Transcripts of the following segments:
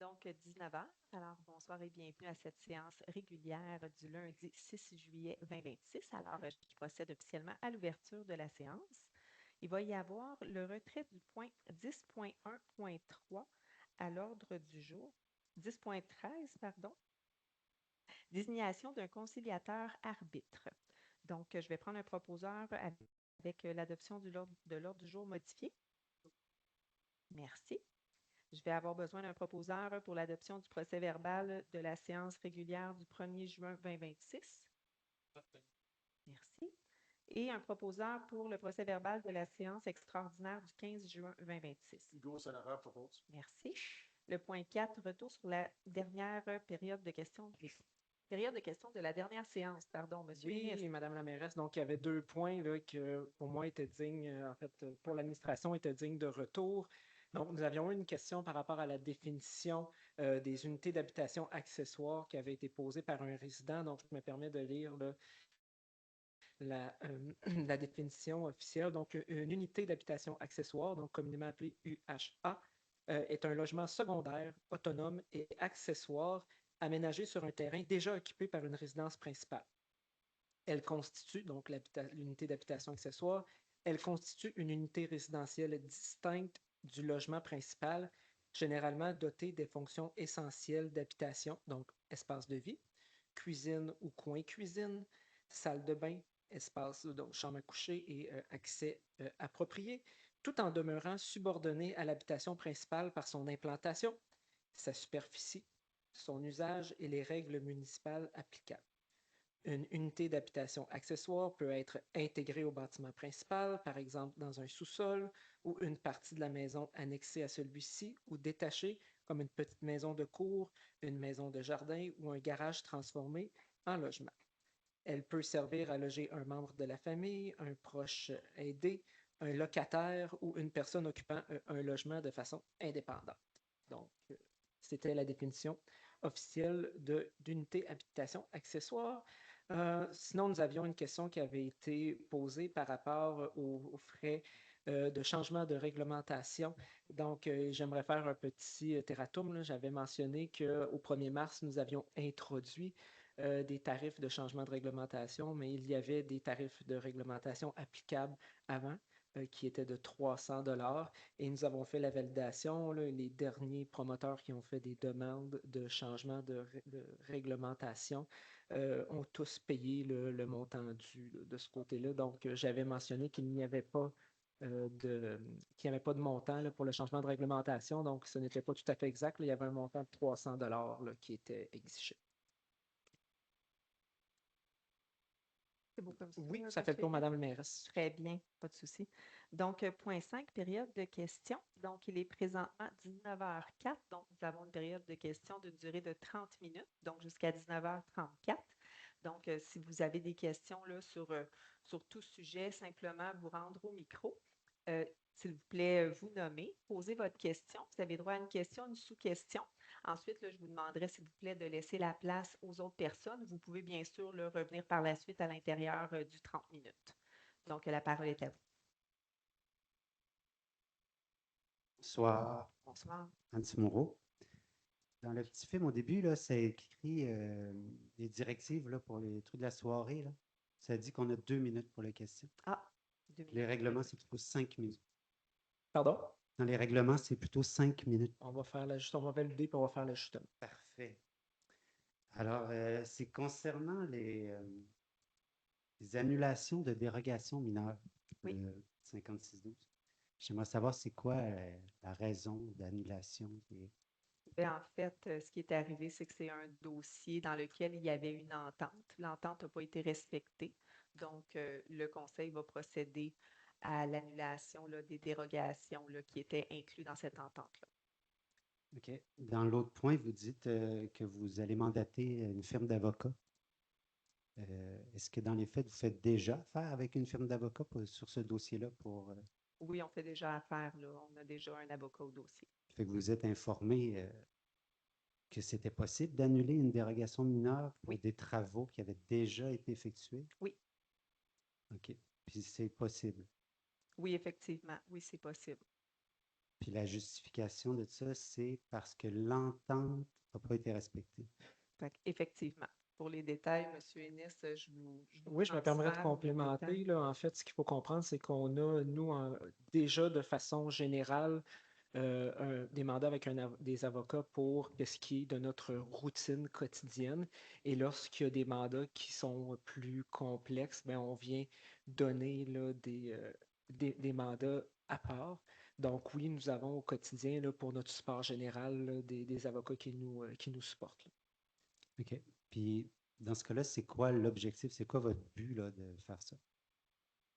Donc, 19 heures. Alors, bonsoir et bienvenue à cette séance régulière du lundi 6 juillet 2026. Alors, je procède officiellement à l'ouverture de la séance. Il va y avoir le retrait du point 10.1.3 à l'ordre du jour, 10.13, pardon, désignation d'un conciliateur arbitre. Donc, je vais prendre un proposeur avec l'adoption de l'ordre du jour modifié. Merci. Je vais avoir besoin d'un proposeur pour l'adoption du procès-verbal de la séance régulière du 1er juin 2026. Merci. Et un proposeur pour le procès-verbal de la séance extraordinaire du 15 juin 2026. Hugo Salaire propose. Merci. Le point 4, retour sur la dernière période de questions. Période de questions de la dernière séance, pardon, monsieur. Oui, Madame la mairesse. Donc, il y avait 2 points là, qui, pour moi, étaient dignes, en fait, pour l'administration, étaient dignes de retour. Donc, nous avions eu une question par rapport à la définition des unités d'habitation accessoires qui avait été posée par un résident. Donc, je me permets de lire là, la définition officielle. Donc, une unité d'habitation accessoire, donc communément appelée UHA, est un logement secondaire, autonome et accessoire aménagé sur un terrain déjà occupé par une résidence principale. Elle constitue, donc l'unité d'habitation accessoire, elle constitue une unité résidentielle distincte du logement principal, généralement dotée des fonctions essentielles d'habitation, donc espace de vie, cuisine ou coin cuisine, salle de bain, espace, donc chambre à coucher et accès approprié, tout en demeurant subordonnée à l'habitation principale par son implantation, sa superficie, son usage et les règles municipales applicables. Une unité d'habitation accessoire peut être intégrée au bâtiment principal, par exemple dans un sous-sol, ou une partie de la maison annexée à celui-ci, ou détachée, comme une petite maison de cour, une maison de jardin ou un garage transformé en logement. Elle peut servir à loger un membre de la famille, un proche aidé, un locataire ou une personne occupant un logement de façon indépendante. Donc, c'était la définition officielle d'unité habitation accessoire. Sinon, nous avions une question qui avait été posée par rapport aux frais de changement de réglementation. Donc, j'aimerais faire un petit terratum. J'avais mentionné qu'au 1er mars, nous avions introduit des tarifs de changement de réglementation, mais il y avait des tarifs de réglementation applicables avant qui étaient de 300 et nous avons fait la validation. Là, les derniers promoteurs qui ont fait des demandes de changement de réglementation ont tous payé le montant dû de ce côté-là. Donc, j'avais mentionné qu'il n'y avait pas qu'il n'y avait pas de montant là, pour le changement de réglementation, donc ce n'était pas tout à fait exact. Là, il y avait un montant de 300 là, qui était exigé. C'est beau comme ça. Oui, ça fait le tour, Madame la mairesse. Très bien, pas de souci. Donc, point 5, période de questions. Donc, il est présentement 19h04. Donc, nous avons une période de questions d'une durée de 30 minutes, donc jusqu'à 19h34. Donc, si vous avez des questions là, sur tout sujet, simplement vous rendre au micro. S'il vous plaît, vous nommer, posez votre question. Vous avez droit à une question, une sous-question. Ensuite, là, je vous demanderai, s'il vous plaît, de laisser la place aux autres personnes. Vous pouvez bien sûr là, revenir par la suite à l'intérieur du 30 minutes. Donc, la parole est à vous. Bonsoir, Bonsoir. Nancy Moreau. J'ai une question par rapport à la définition des unités d'habitation accessoires. Donc, Dans le petit film, au début, là, c'est écrit des directives là, pour les trucs de la soirée. Là. Ça dit qu'on a 2 minutes pour les questions. Ah, Les 2 minutes. règlements, c'est plutôt 5 minutes. Pardon? Dans les règlements, c'est plutôt 5 minutes. On va faire l'ajustement, on va valider puis on va faire l'ajustement. Parfait. Alors, c'est concernant les annulations de dérogations mineures, Oui. le 56-12. J'aimerais savoir c'est quoi la raison d'annulation des... Ben, en fait, ce qui est arrivé, c'est que c'est un dossier dans lequel il y avait une entente. L'entente n'a pas été respectée. Donc, le Conseil va procéder à l'annulation là, des dérogations là, qui étaient incluses dans cette entente-là. OK. Dans l'autre point, vous dites que vous allez mandater une firme d'avocats. Est-ce que dans les faits, vous faites déjà affaire avec une firme d'avocats sur ce dossier-là pour... Oui, on fait déjà affaire, là. On a déjà un avocat au dossier. fait que vous êtes informé que c'était possible d'annuler une dérogation mineure pour Oui. des travaux qui avaient déjà été effectués? Oui. OK. Puis c'est possible. Oui, effectivement. Oui, c'est possible. Puis la justification de ça, c'est parce que l'entente n'a pas été respectée. Effectivement. Pour les détails, M. Ennis, je vous Oui, je me permettrais de transfère le complémenter. détail. Là, en fait, ce qu'il faut comprendre, c'est qu'on a, nous, déjà de façon générale, des mandats avec des avocats pour ce qui est de notre routine quotidienne. Et lorsqu'il y a des mandats qui sont plus complexes, ben, on vient donner là, des mandats à part. Donc oui, nous avons au quotidien, là, pour notre support général, là, des avocats qui nous supportent. Là. OK. Puis dans ce cas-là, c'est quoi l'objectif? C'est quoi votre but là, de faire ça?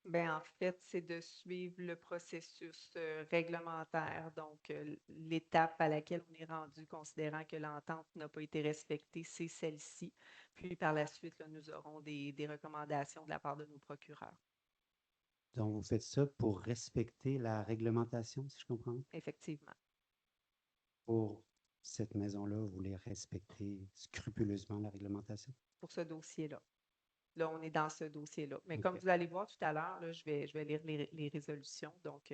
Ben, en fait, c'est de suivre le processus réglementaire. Donc, l'étape à laquelle on est rendu, considérant que l'entente n'a pas été respectée, c'est celle-ci. Puis, par la suite, là, nous aurons des recommandations de la part de nos procureurs. Donc, vous faites ça pour respecter la réglementation, si je comprends bien? Effectivement. Pour cette maison-là, vous voulez respecter scrupuleusement la réglementation? Pour ce dossier-là. Là, on est dans ce dossier-là. Mais OK. comme vous allez voir tout à l'heure, là, je vais lire les résolutions. Donc,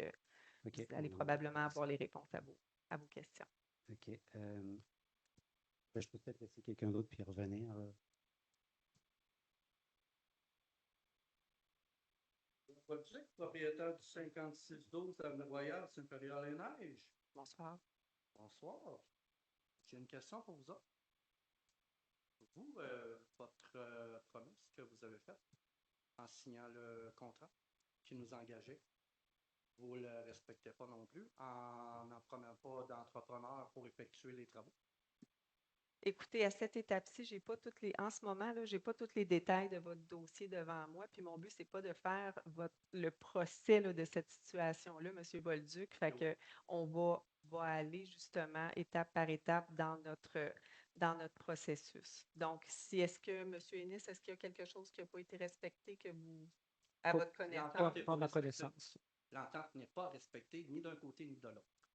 OK. vous allez probablement avoir les réponses à vos questions. OK. Je peux peut-être laisser quelqu'un d'autre puis revenir. Bolduc, propriétaire du 5612 Avenue Royale, Saint-Péréal-les-Neiges. Bonsoir. Bonsoir. J'ai une question pour vous autres. Vous, votre promesse que vous avez faite en signant le contrat qui nous engageait, vous ne le respectez pas non plus en n'en prenant pas d'entrepreneur pour effectuer les travaux. Écoutez, à cette étape-ci, j'ai pas toutes les, en ce moment, là, j'ai pas tous les détails de votre dossier devant moi. Puis mon but, c'est pas de faire le procès là, de cette situation-là, M. Bolduc. Fait que on va aller justement étape par étape dans notre processus. Donc, est-ce que, M. Ennis, est-ce qu'il y a quelque chose qui n'a pas été respecté à votre connaissance? Pas ma connaissance. L'entente n'est pas respectée ni d'un côté ni de l'autre.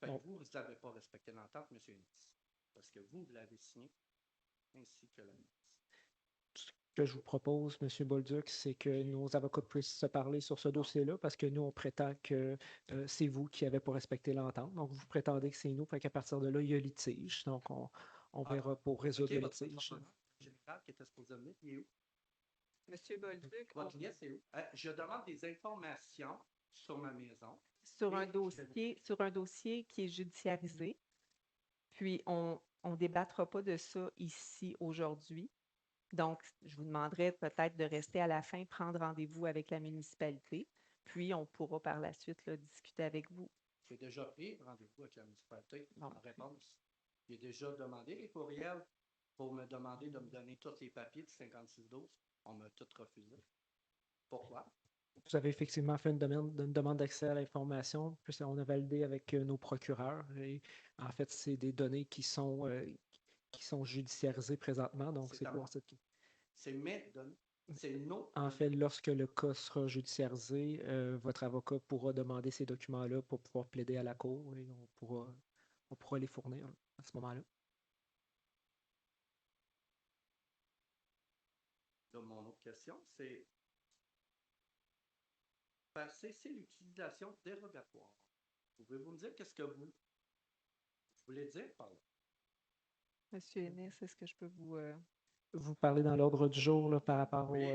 Fait que Bon. vous n'avez pas respecté l'entente, M. Ennis. Parce que vous l'avez signé, ainsi que la ministre. Ce que je vous propose, M. Bolduc, c'est que nos avocats puissent se parler sur ce dossier-là, parce que nous, on prétend que c'est vous qui n'avez pas respecté l'entente. Donc, vous prétendez que c'est nous. Fait qu'à partir de là, il y a litige. Donc, on verra pour résoudre le Votre litige. entrepreneur général qui était supposé venir, il est où? M. Bolduc, Votre client, c'est où? Je demande des informations sur ma maison. sur un dossier qui est judiciarisé. Puis, on ne débattra pas de ça ici aujourd'hui. Donc, je vous demanderais peut-être de rester à la fin, prendre rendez-vous avec la municipalité. Puis, on pourra par la suite là, discuter avec vous. J'ai déjà pris rendez-vous avec la municipalité Bon. en réponse. J'ai déjà demandé les courriels pour me demander de me donner tous les papiers du 5612. On m'a tout refusé. Pourquoi? Vous avez effectivement fait une demande d'accès à l'information, puis on a validé avec nos procureurs. Et en fait, c'est des données qui sont judiciarisées présentement. Donc, c'est pour cette. C'est mes données. C'est nos. En fait, lorsque le cas sera judiciarisé, votre avocat pourra demander ces documents-là pour pouvoir plaider à la cour et on pourra les fournir là, à ce moment-là. Là, mon autre question, c'est faire cesser l'utilisation dérogatoire. Pouvez-vous me dire qu'est-ce que vous voulez dire par là? Monsieur Ennis, est-ce que je peux vous... Vous parlez dans l'ordre du jour là, par rapport au. Oui,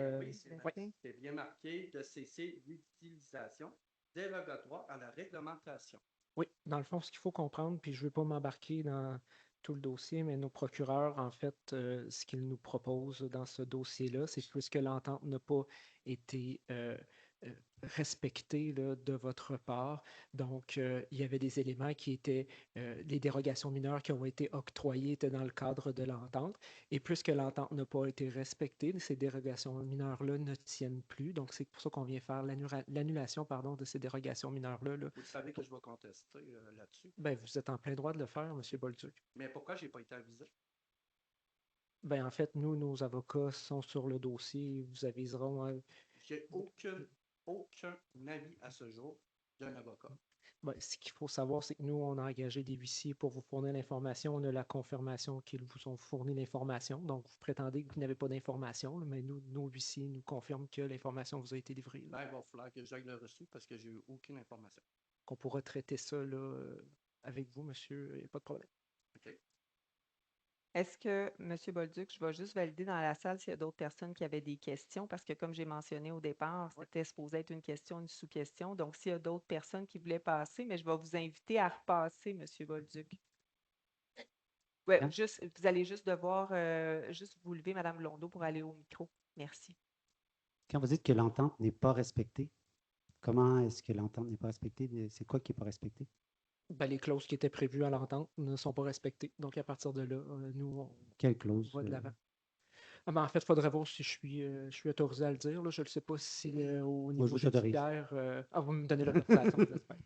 Ouais. c'est bien marqué de cesser l'utilisation dérogatoire à la réglementation. Oui, dans le fond, ce qu'il faut comprendre, puis je ne veux pas m'embarquer dans tout le dossier, mais nos procureurs, en fait, ce qu'ils nous proposent dans ce dossier-là, c'est puisque l'entente n'a pas été euh, respectée là, de votre part. Donc, il y avait des éléments qui étaient, les dérogations mineures qui ont été octroyées étaient dans le cadre de l'entente. Et puisque l'entente n'a pas été respectée, ces dérogations mineures-là ne tiennent plus. Donc, c'est pour ça qu'on vient faire l'annulation pardon, de ces dérogations mineures-là. Là. Vous savez que je vais contester là-dessus. Ben, vous êtes en plein droit de le faire, M. Bolduc. Mais pourquoi je n'ai pas été avisé? Ben, en fait, nous, nos avocats sont sur le dossier. Vous aviseront. J'ai aucun avis à ce jour d'un avocat. Ben, ce qu'il faut savoir, c'est que nous, on a engagé des huissiers pour vous fournir l'information. On a la confirmation qu'ils vous ont fourni l'information. Donc, vous prétendez que vous n'avez pas d'information, là, mais nous, nos huissiers nous confirment que l'information vous a été livrée. Là. Ben, il va falloir que j'aille le reçu parce que j'ai eu aucune information. Qu'on pourra traiter ça là, avec vous, monsieur. Il n'y a pas de problème. OK. Est-ce que, M. Bolduc, je vais juste valider dans la salle s'il y a d'autres personnes qui avaient des questions, parce que comme j'ai mentionné au départ, c'était supposé être une question, une sous-question. Donc, s'il y a d'autres personnes qui voulaient passer, mais je vais vous inviter à repasser, M. Bolduc. Oui, Hein? vous allez juste devoir juste vous lever, Mme Blondeau, pour aller au micro. Merci. Quand vous dites que l'entente n'est pas respectée, comment est-ce que l'entente n'est pas respectée? C'est quoi qui n'est pas respecté? Ben, les clauses qui étaient prévues à l'entente ne sont pas respectées. Donc, à partir de là, nous, on Quelle clause? va de l'avant. Ah, ben, en fait, il faudrait voir si je suis autorisé à le dire. Là. Je ne sais pas si au Moi, je niveau vous des autorise. tiers. Vous me donnez l'autorisation, j'espère.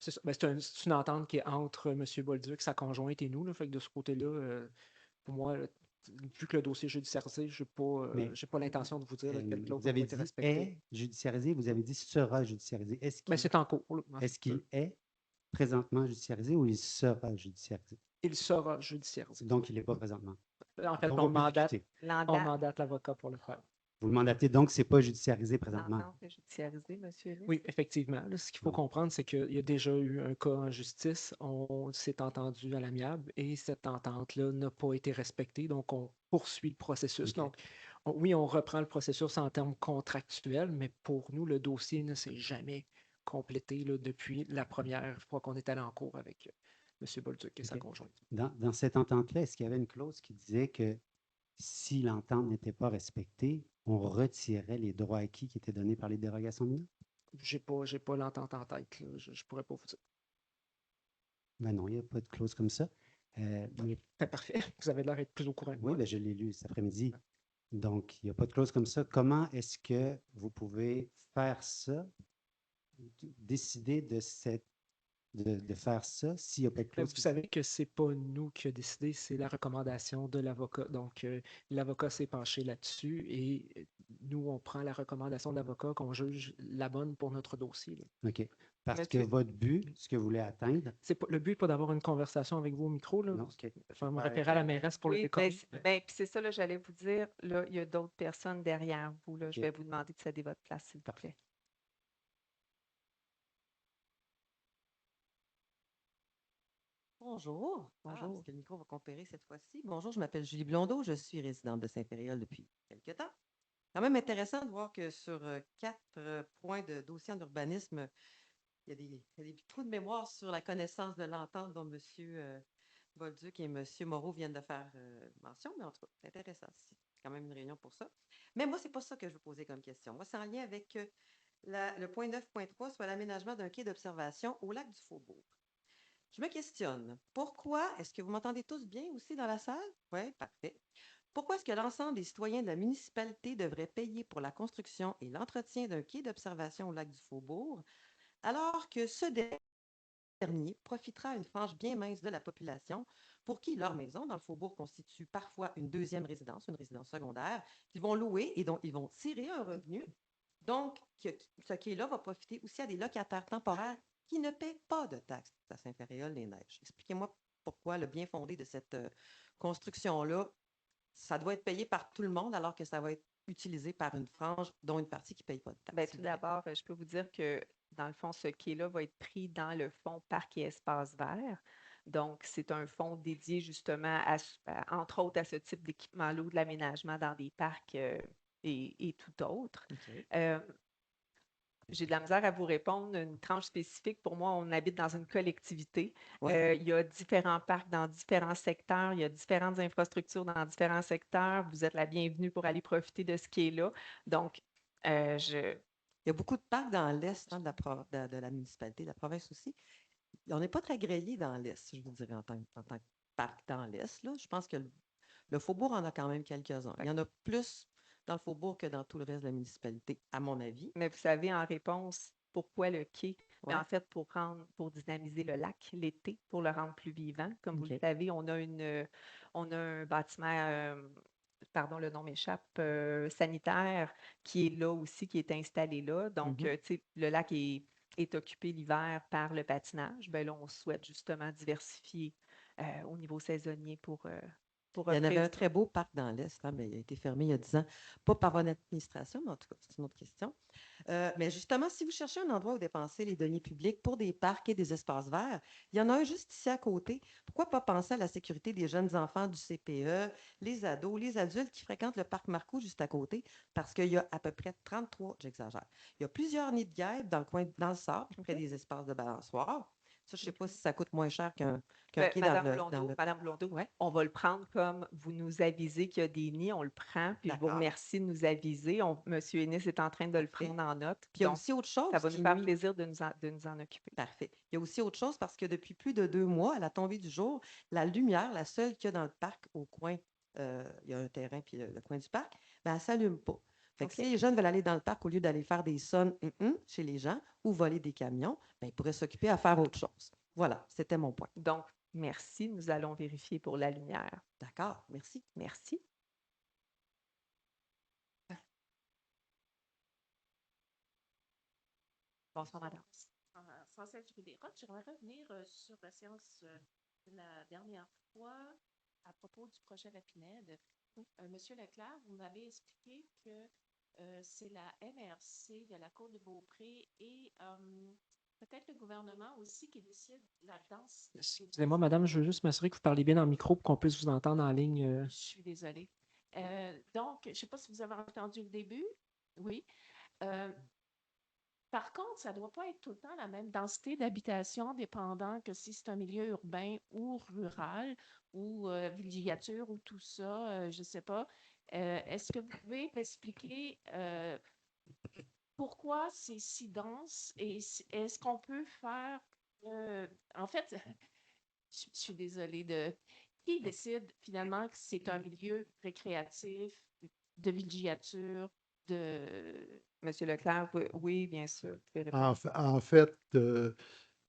C'est ça. Ben, c'est une entente qui est entre M. Bolduc, sa conjointe et nous. Là. Fait que de ce côté-là, pour moi, vu que le dossier est judiciarisé, je Mais n'ai pas l'intention de vous dire quelle clause vous n'a avez pas été dit respectée. est judiciarisé, vous avez dit sera judiciarisé. Est-ce Ben, qu'il c'est en cours. Là. En est-ce fait, qu'il est présentement judiciarisé ou il sera judiciarisé? il sera judiciarisé. Donc, il n'est pas présentement. En fait, Donc, on on peut discuter. mandate l'avocat pour le faire. Vous le mandatez, donc c'est pas judiciarisé présentement. L'entente est judiciarisée, M. Ennis? Oui, effectivement. Là, ce qu'il faut Bon. comprendre, c'est qu'il y a déjà eu un cas en justice. On s'est entendu à l'amiable et cette entente-là n'a pas été respectée. Donc, on poursuit le processus. OK. Donc, oui, on reprend le processus en termes contractuels, mais pour nous, le dossier ne s'est jamais complété là, depuis la première fois qu'on est allé en cours avec M. Bolduc et sa OK. conjointe. Dans cette entente-là, est-ce qu'il y avait une clause qui disait que si l'entente n'était pas respectée, on retirait les droits acquis qui étaient donnés par les dérogations mineures? J'ai pas l'entente en tête. Là. Je pourrais pas vous dire. Ben non, il n'y a pas de clause comme ça. Mais Parfait. Vous avez l'air d'être plus au courant que oui, moi. ben, je l'ai lu cet après-midi. Donc, il n'y a pas de clause comme ça. Comment est-ce que vous pouvez faire ça, décider de faire ça s'il n'y a pas de clause? Vous savez que c'est pas nous qui a décidé, c'est la recommandation de l'avocat. Donc, l'avocat s'est penché là-dessus et nous, on prend la recommandation de l'avocat qu'on juge la bonne pour notre dossier. Là. OK. Parce que Monsieur- votre but, ce que vous voulez atteindre, Le but n'est pas d'avoir une conversation avec vous au micro. Là. non, OK. Je vais me référer à la mairesse pour le Oui, décorum. puis c'est ça, là, j'allais vous dire, là, il y a d'autres personnes derrière vous. Là. Je OK. vais vous demander de céder votre place, s'il vous plaît. Bonjour. Bonjour. Est-ce que le micro va compérer cette fois-ci? Bonjour, je m'appelle Julie Blondeau, je suis résidente de Saint-Péréol depuis quelques temps. Quand même intéressant de voir que sur 4 points de dossier en urbanisme, il y a des trous de mémoire sur la connaissance de l'entente dont M. Bolduc et M. Moreau viennent de faire mention, mais en tout cas, c'est intéressant. C'est quand même une réunion pour ça. Mais moi, c'est pas ça que je veux poser comme question. Moi, c'est en lien avec le point 9.3, soit l'aménagement d'un quai d'observation au lac du Faubourg. Je me questionne. Pourquoi, est-ce que vous m'entendez tous bien aussi dans la salle? Oui, parfait. Pourquoi est-ce que l'ensemble des citoyens de la municipalité devraient payer pour la construction et l'entretien d'un quai d'observation au lac du Faubourg, alors que ce dernier profitera à une frange bien mince de la population pour qui leur maison dans le Faubourg constitue parfois une deuxième résidence, une résidence secondaire, qu'ils vont louer et dont ils vont tirer un revenu. Donc, ce quai-là va profiter aussi à des locataires temporaires qui ne paient pas de taxes à Saint-Péréol-les-Neiges. Expliquez-moi pourquoi le bien fondé de cette construction-là, ça doit être payé par tout le monde alors que ça va être utilisé par une frange dont une partie qui ne paye pas de taxes. Bien, s'il tout vous plaît. d'abord, je peux vous dire que, dans le fond, ce quai-là va être pris dans le fonds parc et espace vert. Donc, c'est un fonds dédié justement, entre autres, à ce type d'équipement-là ou de l'aménagement dans des parcs et tout autre. OK. Euh, j'ai de la misère à vous répondre. Une tranche spécifique, pour moi, on habite dans une collectivité. Ouais. Il y a différents parcs dans différents secteurs. Il y a différentes infrastructures dans différents secteurs. Vous êtes la bienvenue pour aller profiter de ce qui est là. Donc, je... Il y a beaucoup de parcs dans l'Est hein, de la municipalité, de la province aussi. On n'est pas très grillé dans l'Est, je vous dirais, en tant que parc dans l'Est. Là. Je pense que le Faubourg en a quand même quelques-uns. Il y en a plus dans le Faubourg que dans tout le reste de la municipalité, à mon avis. Mais vous savez, en réponse, pourquoi le quai? Mais Ouais. en fait, pour dynamiser le lac l'été, pour le rendre plus vivant. Comme vous le OK. savez, on a un bâtiment, pardon, le nom m'échappe, sanitaire, qui est là aussi, qui est installé là. Donc, Mhm. tu sais, le lac est occupé l'hiver par le patinage. Ben là, on souhaite justement diversifier au niveau saisonnier pour Il y en avait offrir un très beau parc dans l'Est, hein, mais il a été fermé il y a 10 ans. Pas par votre administration, mais en tout cas, c'est une autre question. Mais justement, si vous cherchez un endroit où dépenser les deniers publics pour des parcs et des espaces verts, il y en a un juste ici à côté. Pourquoi pas penser à la sécurité des jeunes enfants du CPE, les ados, les adultes qui fréquentent le parc Marcoux juste à côté? Parce qu'il y a à peu près 33, j'exagère. Il y a plusieurs nids de guêpes dans le coin, dans le sable, près OK. des espaces de balançoire. Ça, je ne sais pas OK. si ça coûte moins cher qu'un Ben, quai Madame Blondeau, Ouais, on va le prendre comme vous nous avisez qu'il y a des nids, on le prend, puis je vous d'accord. remercie de nous aviser. Monsieur Ennis est en train de le Parfait. prendre en note, Puis il y a donc aussi autre ça chose va nous qui faire nuit. plaisir de nous en occuper. Parfait. Il y a aussi autre chose parce que depuis plus de 2 mois, à la tombée du jour, la lumière, la seule qu'il y a dans le parc au coin, il y a un terrain puis le coin du parc, ben, elle ne s'allume pas. Fait que OK. si les jeunes veulent aller dans le parc, au lieu d'aller faire des sons chez les gens ou voler des camions, ben, ils pourraient s'occuper à faire autre chose. Voilà, c'était mon point. Donc, merci, nous allons vérifier pour la lumière. D'accord, merci. Merci. Bonsoir, madame. Sans être déroute, j'aimerais revenir sur la séance de la dernière fois à propos du projet Lapinède. Monsieur Leclerc, vous m'avez expliqué que c'est la MRC de la Côte de Beaupré et peut-être le gouvernement aussi qui décide la danse. Excusez-moi, madame, je veux juste m'assurer que vous parlez bien dans le micro pour qu'on puisse vous entendre en ligne. Je suis désolée. Donc, je ne sais pas si vous avez entendu le début. Oui. Par contre, ça ne doit pas être tout le temps la même densité d'habitation, dépendant que si c'est un milieu urbain ou rural ou villégiature ou tout ça, je ne sais pas. Est-ce que vous pouvez m'expliquer pourquoi c'est si dense et est-ce qu'on peut faire... en fait, je suis désolée de... Qui décide finalement que c'est un milieu récréatif, de villégiature, de... Monsieur Leclerc, oui, bien sûr, vous pouvez répondre. En fait,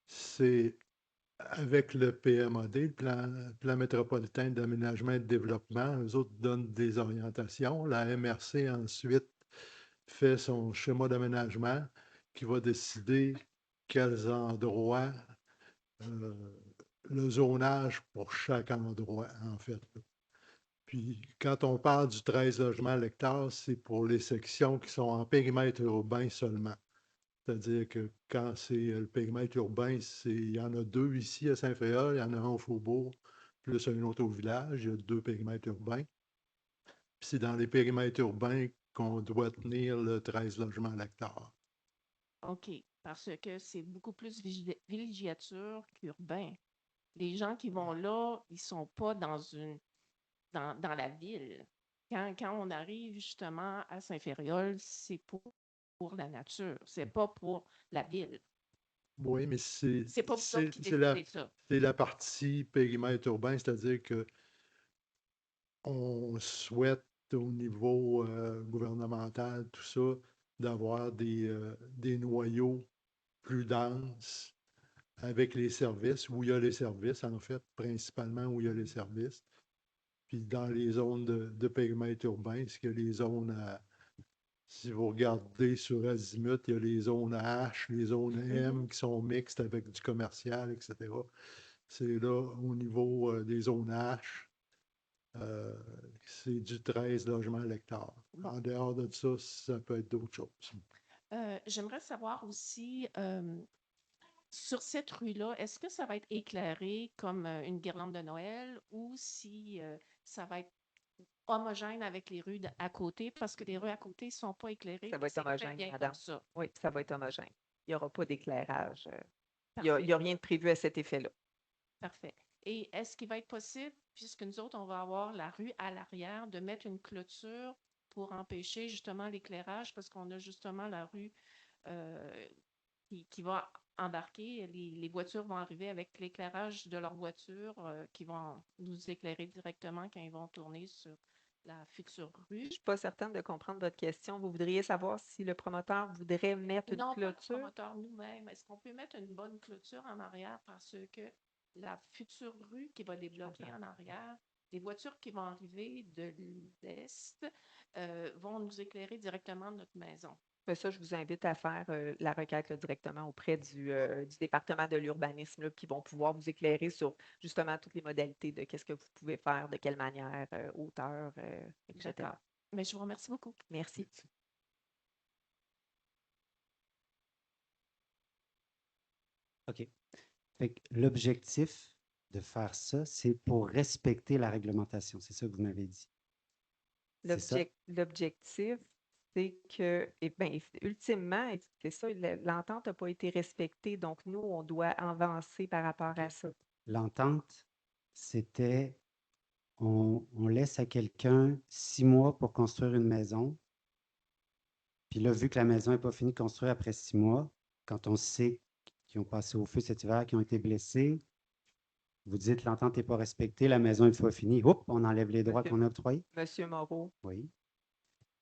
c'est avec le PMAD, le plan métropolitain d'aménagement et de développement, eux autres donnent des orientations. La MRC ensuite fait son schéma d'aménagement qui va décider quels endroits, le zonage pour chaque endroit, en fait. Puis, quand on parle du 13 logements à l'hectare, c'est pour les sections qui sont en périmètre urbain seulement. C'est-à-dire que quand c'est le périmètre urbain, il y en a 2 ici à Saint-Fréol, il y en a un au Faubourg, plus un autre au village. Il y a 2 périmètres urbains. Puis c'est dans les périmètres urbains qu'on doit tenir le 13 logements à l'hectare. OK, parce que c'est beaucoup plus villégiature qu'urbain. Les gens qui vont là, ils sont pas dans la ville. Quand on arrive justement à Saint-Féréol, c'est pour la nature, c'est pas pour la ville. Oui, mais C'est pas vous autres qui c'est la, décidez ça. c'est la partie périmètre urbain, c'est-à-dire que on souhaite au niveau gouvernemental, tout ça, d'avoir des noyaux plus denses avec les services, où il y a les services, en fait, principalement où il y a les services. Puis dans les zones de périmètre urbain, parce qu'il y a les zones si vous regardez sur Azimut, il y a les zones H, les zones M qui sont mixtes avec du commercial, etc. C'est là, au niveau des zones H, c'est du 13 logements à l'hectare. Bon. En dehors de ça, ça peut être d'autres choses. J'aimerais savoir aussi, sur cette rue-là, est-ce que ça va être éclairé comme une guirlande de Noël ou si ça va être homogène avec les rues à côté parce que les rues à côté ne sont pas éclairées Ça puis va être c'est très homogène, bien madame. comme ça. Oui, ça va être homogène. Il n'y aura pas d'éclairage. Il Parfait. n'y a rien de prévu à cet effet-là. Parfait. Et est-ce qu'il va être possible, puisque nous autres, on va avoir la rue à l'arrière, de mettre une clôture pour empêcher justement l'éclairage parce qu'on a justement la rue euh, qui va embarquer. Les voitures vont arriver avec l'éclairage de leur voiture qui vont nous éclairer directement quand ils vont tourner sur la future Je ne rue. suis pas certaine de comprendre votre question. Vous voudriez savoir si le promoteur voudrait mettre une Non, pas le clôture? promoteur nous-mêmes. Est-ce qu'on peut mettre une bonne clôture en arrière parce que la future rue qui va débloquer en arrière, les voitures qui vont arriver de l'est vont nous éclairer directement notre maison. Mais ça, je vous invite à faire la requête là, directement auprès du département de l'urbanisme, là, qui vont pouvoir vous éclairer sur justement toutes les modalités de qu'est-ce que vous pouvez faire, de quelle manière, hauteur, etc. D'accord. Mais je vous remercie beaucoup. Merci. OK. Fait que l'objectif de faire ça, c'est pour respecter la réglementation. C'est ça que vous m'avez dit. C'est ça? L'objectif, c'est que, eh bien, ultimement, c'est ça, l'entente n'a pas été respectée, donc nous, on doit avancer par rapport à ça. L'entente, c'était on laisse à quelqu'un 6 mois pour construire une maison. Puis là, vu que la maison n'est pas finie de construire après 6 mois, quand on sait qu'ils ont passé au feu cet hiver, qu'ils ont été blessés, vous dites l'entente n'est pas respectée, la maison une fois finie, hop, on enlève les droits Monsieur, qu'on a octroyés. Monsieur Moreau, Oui.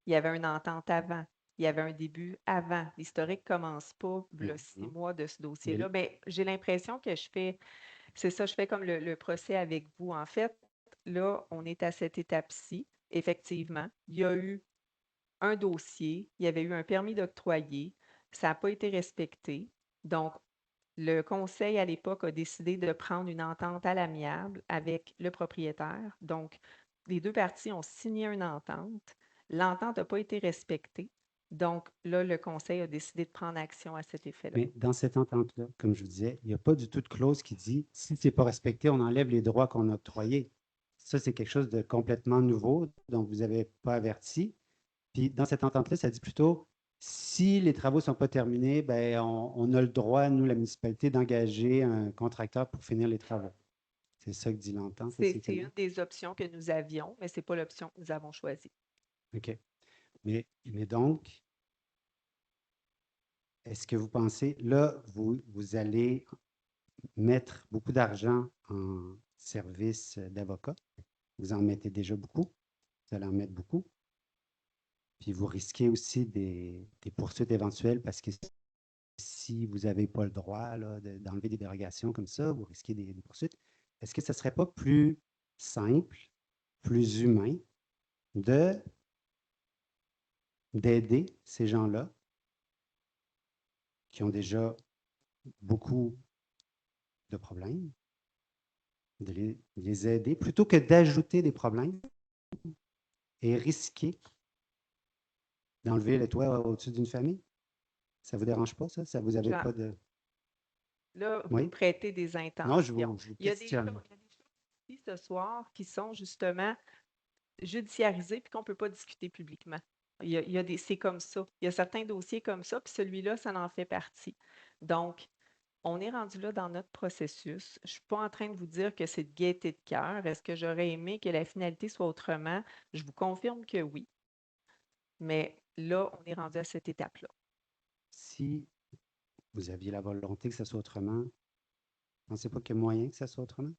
il y avait une entente avant. Il y avait un début avant. L'historique ne commence pas, Non, le 6 non. mois de ce Mais dossier-là. Ben, j'ai l'impression que c'est ça, je fais comme le procès avec vous. En fait, là, on est à cette étape-ci. Effectivement, il y a eu un dossier, il y avait eu un permis d'octroyer, ça n'a pas été respecté. Donc, le conseil à l'époque a décidé de prendre une entente à l'amiable avec le propriétaire. Donc, les deux parties ont signé une entente. L'entente n'a pas été respectée. Donc, là, le conseil a décidé de prendre action à cet effet-là. Mais dans cette entente-là, comme je vous disais, il n'y a pas du tout de clause qui dit si ce n'est pas respecté, on enlève les droits qu'on a octroyés. Ça, c'est quelque chose de complètement nouveau, dont vous n'avez pas averti. Puis dans cette entente-là, ça dit plutôt si les travaux ne sont pas terminés, ben, on a le droit, nous, la municipalité, d'engager un contracteur pour finir les travaux. C'est ça que dit l'entente, C'est essentiellement. une des options que nous avions, mais ce n'est pas l'option que nous avons choisie. OK. Mais donc, est-ce que vous pensez, là, vous allez mettre beaucoup d'argent en service d'avocat? Vous en mettez déjà beaucoup? Vous allez en mettre beaucoup? Puis vous risquez aussi des poursuites éventuelles parce que si vous n'avez pas le droit là, d'enlever des dérogations comme ça, vous risquez des poursuites. Est-ce que ce ne serait pas plus simple, plus humain d'aider ces gens-là qui ont déjà beaucoup de problèmes, de les aider, plutôt que d'ajouter des problèmes et risquer d'enlever le toit au-dessus d'une famille? Ça ne vous dérange pas, ça? Ça vous avez Jean, pas de... là, vous me Oui? prêtez des Non, je intentions. vous Il y a des choses, questionne. ici ce soir qui sont justement judiciarisées puis qu'on ne peut pas discuter publiquement. C'est comme ça. Il y a certains dossiers comme ça, puis celui-là, ça en fait partie. Donc, on est rendu là dans notre processus. Je ne suis pas en train de vous dire que c'est de gaieté de cœur. Est-ce que j'aurais aimé que la finalité soit autrement? Je vous confirme que oui. Mais là, on est rendu à cette étape-là. Si vous aviez la volonté que ça soit autrement, pensez pas qu'il y a moyen que ça soit autrement?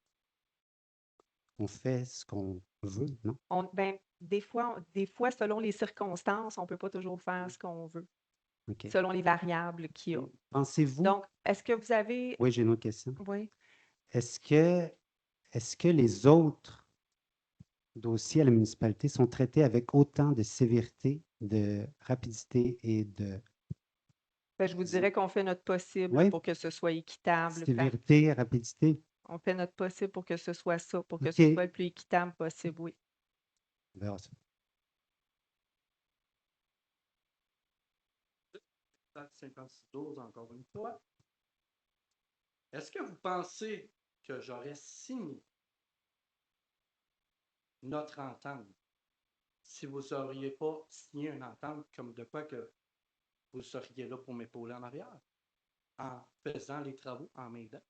On fait ce qu'on veut, non? Des fois, selon les circonstances, on ne peut pas toujours faire ce qu'on veut, OK. selon les variables qu'il y a. Pensez-vous... Donc, est-ce que vous avez... Oui, j'ai une autre question. Oui. Est-ce que les autres dossiers à la municipalité sont traités avec autant de sévérité, de rapidité et de Je vous dirais qu'on fait notre possible Oui. pour que ce soit équitable. sévérité, rapidité? On fait notre possible pour que ce soit ça, pour que OK. ce soit le plus équitable possible, oui. On verra ça. 56-12, encore une fois. Est-ce que vous pensez que j'aurais signé notre entente si vous n'auriez pas signé une entente comme de quoi que vous seriez là pour m'épauler en arrière en faisant les travaux en m'aidant?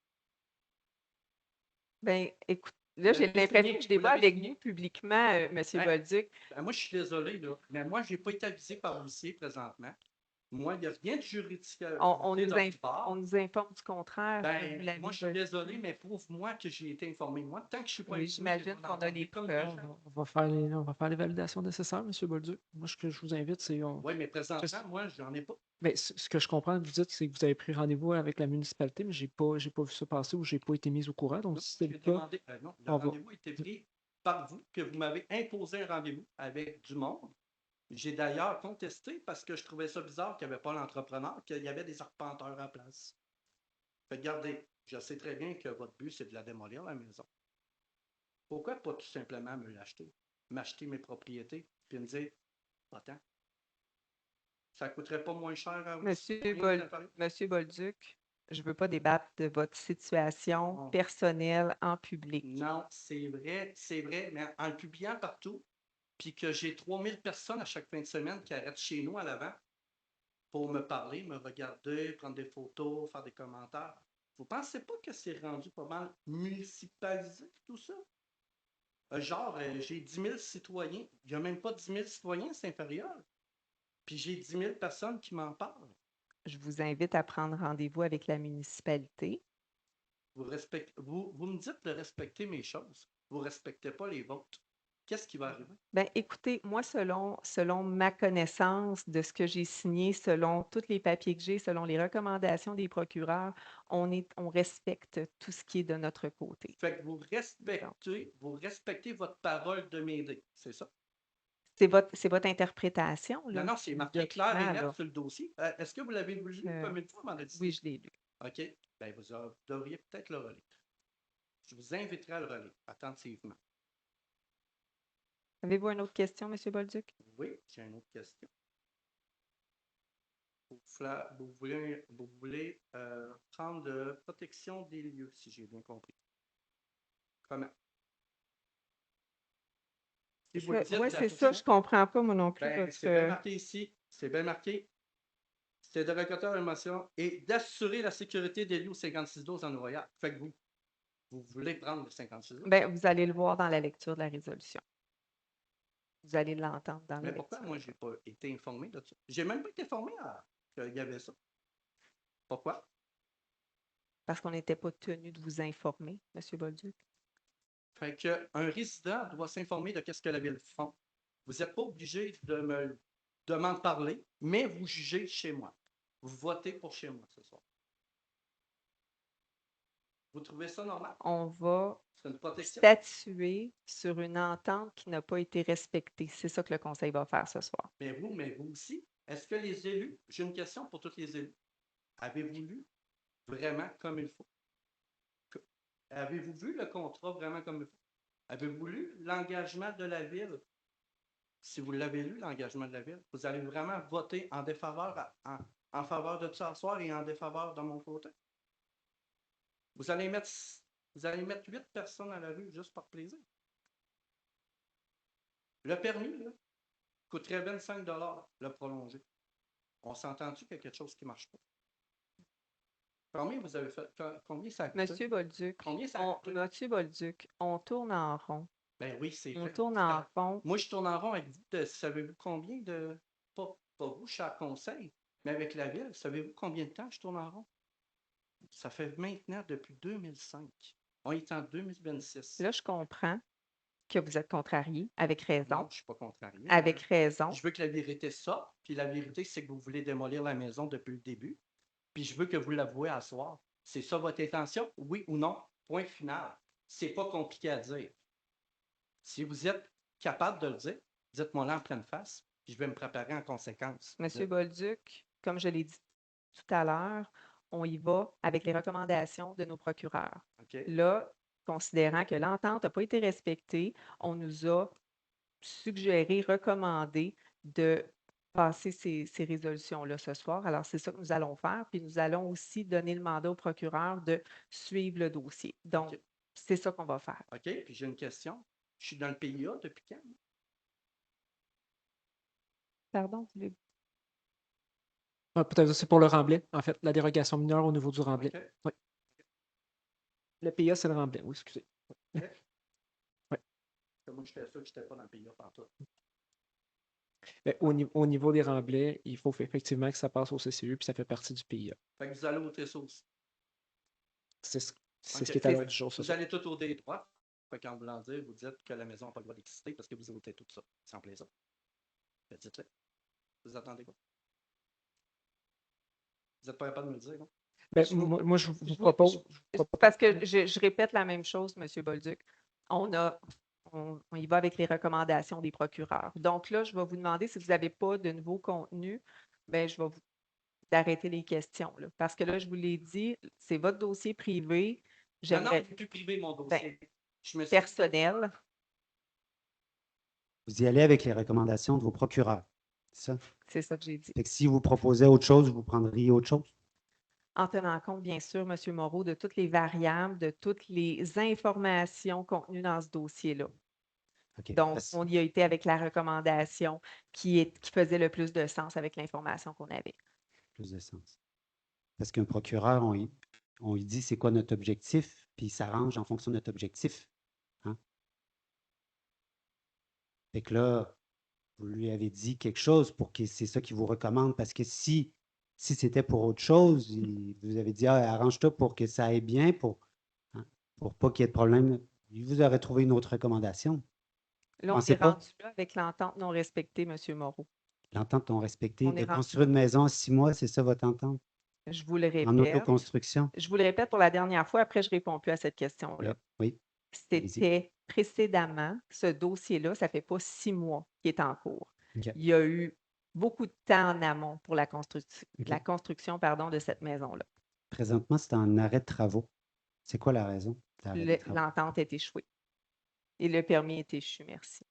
Ben, écoute, là, j'ai l'avez l'impression signé, que je vous débat l'avez avec signé. vous publiquement, M. Hein? Bolduc. Ben, moi, je suis désolé, là, mais moi, je n'ai pas été avisé par l'huissier présentement. Moi, il n'y a rien de juridique On de nous, notre on part. nous informe du contraire que vous Ben, l'avez moi, je suis reçu. désolé, mais prouve-moi que j'ai été informé. Moi, tant que je ne suis pas Oui, informé, j'ai j'imagine pas qu'on a les d'entente. Comme preuves. les gens. On va faire les validations nécessaires, M. Bolduc. Moi, ce que je vous invite, c'est. Oui, mais présentement, moi, j'en ai pas. Ben, ce que je comprends que vous dites, c'est que vous avez pris rendez-vous avec la municipalité, mais j'ai pas vu ça passer ou j'ai pas été mis au courant. Donc, Non, si c'est j'ai le cas, demandé. Non, le on va. rendez-vous a été pris par vous, que vous m'avez imposé un rendez-vous avec du monde. J'ai d'ailleurs contesté parce que je trouvais ça bizarre qu'il n'y avait pas l'entrepreneur, qu'il y avait des arpenteurs à place. Fait que regardez, je sais très bien que votre but, c'est de la démolir, la maison. Pourquoi pas tout simplement me l'acheter, m'acheter mes propriétés, puis me dire, attends, ça ne coûterait pas moins cher à vous? Monsieur Bolduc, je ne veux pas débattre de votre situation Non. personnelle en public. Non, c'est vrai, mais en le publiant partout, puis que j'ai 3000 personnes à chaque fin de semaine qui arrêtent chez nous à l'avant pour me parler, me regarder, prendre des photos, faire des commentaires. Vous pensez pas que c'est rendu pas mal municipalisé, tout ça? J'ai 10 000 citoyens. Il n'y a même pas 10 000 citoyens, c'est inférieur. Puis j'ai 10 000 personnes qui m'en parlent. Je vous invite à prendre rendez-vous avec la municipalité. Vous me dites de respecter mes choses. Vous ne respectez pas les vôtres. Qu'est-ce qui va arriver? Ben, écoutez, moi, selon ma connaissance de ce que j'ai signé, selon tous les papiers que j'ai, selon les recommandations des procureurs, on respecte tout ce qui est de notre côté. Fait que vous respectez votre parole de m'aider, c'est ça? C'est votre interprétation, Non, là, non, c'est du marqué clair et document, net là. sur le dossier. Est-ce que vous l'avez lu comme une fois, m'en a dit? Oui, je l'ai lu. OK. Ben, vous devriez peut-être le relire. Je vous inviterai à le relire attentivement. Avez-vous une autre question, M. Bolduc? Oui, j'ai une autre question. Vous voulez prendre de protection des lieux, si j'ai bien compris. Comment? Si vous le dites, Oui, la c'est ça, je question, comprends pas, moi non plus, ben, c'est bien marqué ici. C'est bien marqué. C'est de récolter l'émotion et d'assurer la sécurité des lieux au 5612 en Noyade. Fait que vous voulez prendre le 5612? Ben, vous allez le voir dans la lecture de la résolution. Vous allez l'entendre dans la Mais lecture. pourquoi moi, je n'ai pas été informé de ça? J'ai même pas été informé qu'il y avait ça. Pourquoi? Parce qu'on n'était pas tenu de vous informer, M. Bolduc. Fait qu'un résident doit s'informer de ce que la ville font. Vous n'êtes pas obligé de m'en parler, mais vous jugez chez moi. Vous votez pour chez moi ce soir. Vous trouvez ça normal? On va C'est une protection? statuer sur une entente qui n'a pas été respectée. C'est ça que le Conseil va faire ce soir. Mais vous aussi, est-ce que les élus, j'ai une question pour tous les élus, avez-vous lu vraiment comme il faut? Avez-vous vu le contrat vraiment comme il faut? Avez-vous lu l'engagement de la ville? Si vous l'avez lu, l'engagement de la ville, vous allez vraiment voter en faveur de ça ce soir et en défaveur de mon côté? Vous allez mettre 8 personnes à la rue juste par plaisir. Le permis, là, coûterait 25 $ le prolonger. On s'entend-tu qu'il y a quelque chose qui ne marche pas? Combien vous avez fait? Combien ça a coûté? Monsieur Bolduc, Combien ça a coûté? Monsieur Bolduc, on tourne en rond. Ben oui, c'est On fait. tourne en rond. Moi, je tourne en rond avec vous. Savez-vous combien de. Pas vous, je suis à conseil, mais avec la ville, savez-vous combien de temps je tourne en rond? Ça fait maintenant depuis 2005. On est en 2026. Là, je comprends que vous êtes contrarié, avec raison. Non, je ne suis pas contrarié. Avec raison. Je veux que la vérité sorte, puis la vérité, c'est que vous voulez démolir la maison depuis le début, puis je veux que vous l'avouez à soir. C'est ça votre intention, oui ou non? Point final. C'est pas compliqué à dire. Si vous êtes capable de le dire, dites-moi-le en pleine face, puis je vais me préparer en conséquence. Monsieur Bolduc, comme je l'ai dit tout à l'heure, on y va avec les recommandations de nos procureurs. OK. Là, considérant que l'entente n'a pas été respectée, on nous a suggéré, recommandé de passer ces résolutions-là ce soir. Alors, c'est ça que nous allons faire. Puis nous allons aussi donner le mandat au procureur de suivre le dossier. Donc, OK. c'est ça qu'on va faire. OK, puis j'ai une question. Je suis dans le PIA depuis quand? Pardon, vous voulez- Peut-être c'est pour le remblai, en fait, la dérogation mineure au niveau du remblai. OK. Oui. Le PIA, c'est le remblai, oui, excusez. OK. Oui. Moi, j'étais sûr que je n'étais pas dans le PIA partout. Mais au niveau des remblais, il faut effectivement que ça passe au CCU, puis ça fait partie du PIA. Fait que vous allez voter ça aussi. C'est ce OK. qui est à l'heure du jour, ce Vous soir. allez tout au D3. Fait qu'en voulant dire, vous dites que la maison n'a pas le droit d'exister parce que vous votez tout ça. C'est en plein ça. Fait, dites-le. Vous attendez quoi? Vous n'êtes pas capable de me le dire, non? Ben, Je vous- moi, je vous je vous- propose. Parce que je répète la même chose, M. Bolduc. On y va avec les recommandations des procureurs. Donc là, je vais vous demander si vous n'avez pas de nouveau contenu, ben, je vais vous d'arrêter les questions. Là. Parce que là, je vous l'ai dit, c'est votre dossier privé. Non, J'aimerais c'est plus privé, mon ben, dossier. Je me suis... personnel. Vous y allez avec les recommandations de vos procureurs. C'est ça? C'est ça que j'ai dit. Fait que si vous proposez autre chose, vous prendriez autre chose? En tenant compte, bien sûr, M. Moreau, de toutes les variables, de toutes les informations contenues dans ce dossier-là. OK. Donc, Parce- on y a été avec la recommandation qui faisait le plus de sens avec l'information qu'on avait. plus de sens. Parce qu'un procureur, on lui dit c'est quoi notre objectif, puis il s'arrange en fonction de notre objectif. Hein? Fait que là, vous lui avez dit quelque chose pour que c'est ça qu'il vous recommande, parce que si c'était pour autre chose, vous avez dit ah, arrange-toi pour que ça aille bien, hein, pour pas qu'il y ait de problème. Il vous aurait trouvé une autre recommandation. Là, on Pensez est pas? rendu là avec l'entente non respectée, M. Moreau. L'entente non respectée, On de est rendu construire une là. maison en 6 mois, c'est ça votre entente? Je vous le En répète. autoconstruction? Je vous le répète pour la dernière fois, après, je ne réponds plus à cette question-là. Oui. Allez-y. C'était précédemment, ce dossier-là, ça ne fait pas 6 mois qu'il est en cours. OK. Il y a eu beaucoup de temps en amont pour la OK. construction de cette maison-là. Présentement, c'est en arrêt de travaux. C'est quoi la raison d'arrêt de travaux? L'entente est échouée. Et le permis est échu, merci.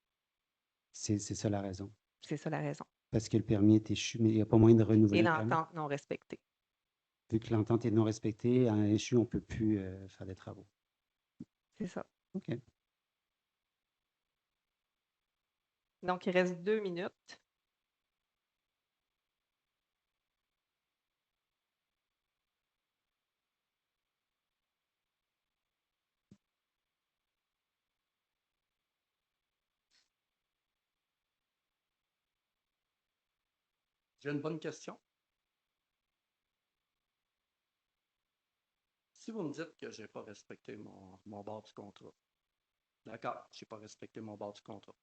C'est ça la raison. C'est ça la raison. Parce que le permis est échu, mais il n'y a pas moyen de renouveler Et le permis. l'entente non respectée. Vu que l'entente est non respectée, en échu, on ne peut plus faire des travaux. C'est ça. OK. Donc, il reste 2 minutes. J'ai une bonne question. Si vous me dites que je n'ai pas respecté mon bord du contrat, d'accord, je n'ai pas respecté mon bord du contrat.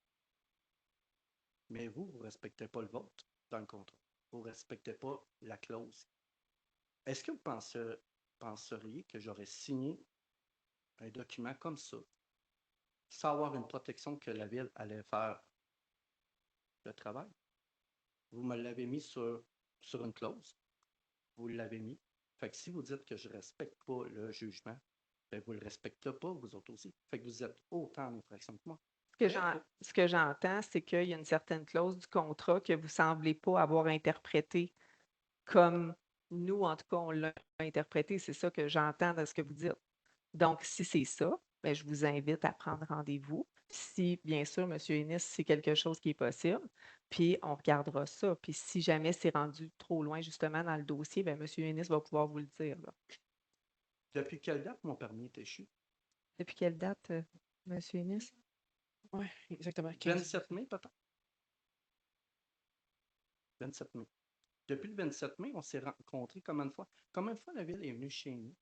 Mais vous ne respectez pas le vôtre dans le contrat. Vous ne respectez pas la clause. Est-ce que vous penseriez que j'aurais signé un document comme ça, sans avoir une protection que la ville allait faire le travail? Vous me l'avez mis sur une clause. Vous l'avez mis. Fait que si vous dites que je ne respecte pas le jugement, ben vous ne le respectez pas, vous autres aussi. Fait que vous êtes autant en infraction que moi. Ce que j'entends, c'est qu'il y a une certaine clause du contrat que vous ne semblez pas avoir interprétée comme nous, en tout cas, on l'a interprété. C'est ça que j'entends dans ce que vous dites. Donc, si c'est ça, ben, je vous invite à prendre rendez-vous. Si, bien sûr, M. Ennis, c'est quelque chose qui est possible, puis on regardera ça. Puis si jamais c'est rendu trop loin, justement, dans le dossier, ben, M. Ennis va pouvoir vous le dire. Là. Depuis quelle date mon permis est échu? Depuis quelle date, M. Ennis? Oui, exactement. 15. 27 mai, peut-être? 27 mai. Depuis le 27 mai, on s'est rencontrés combien de fois? Combien de fois la ville est venue chez nous?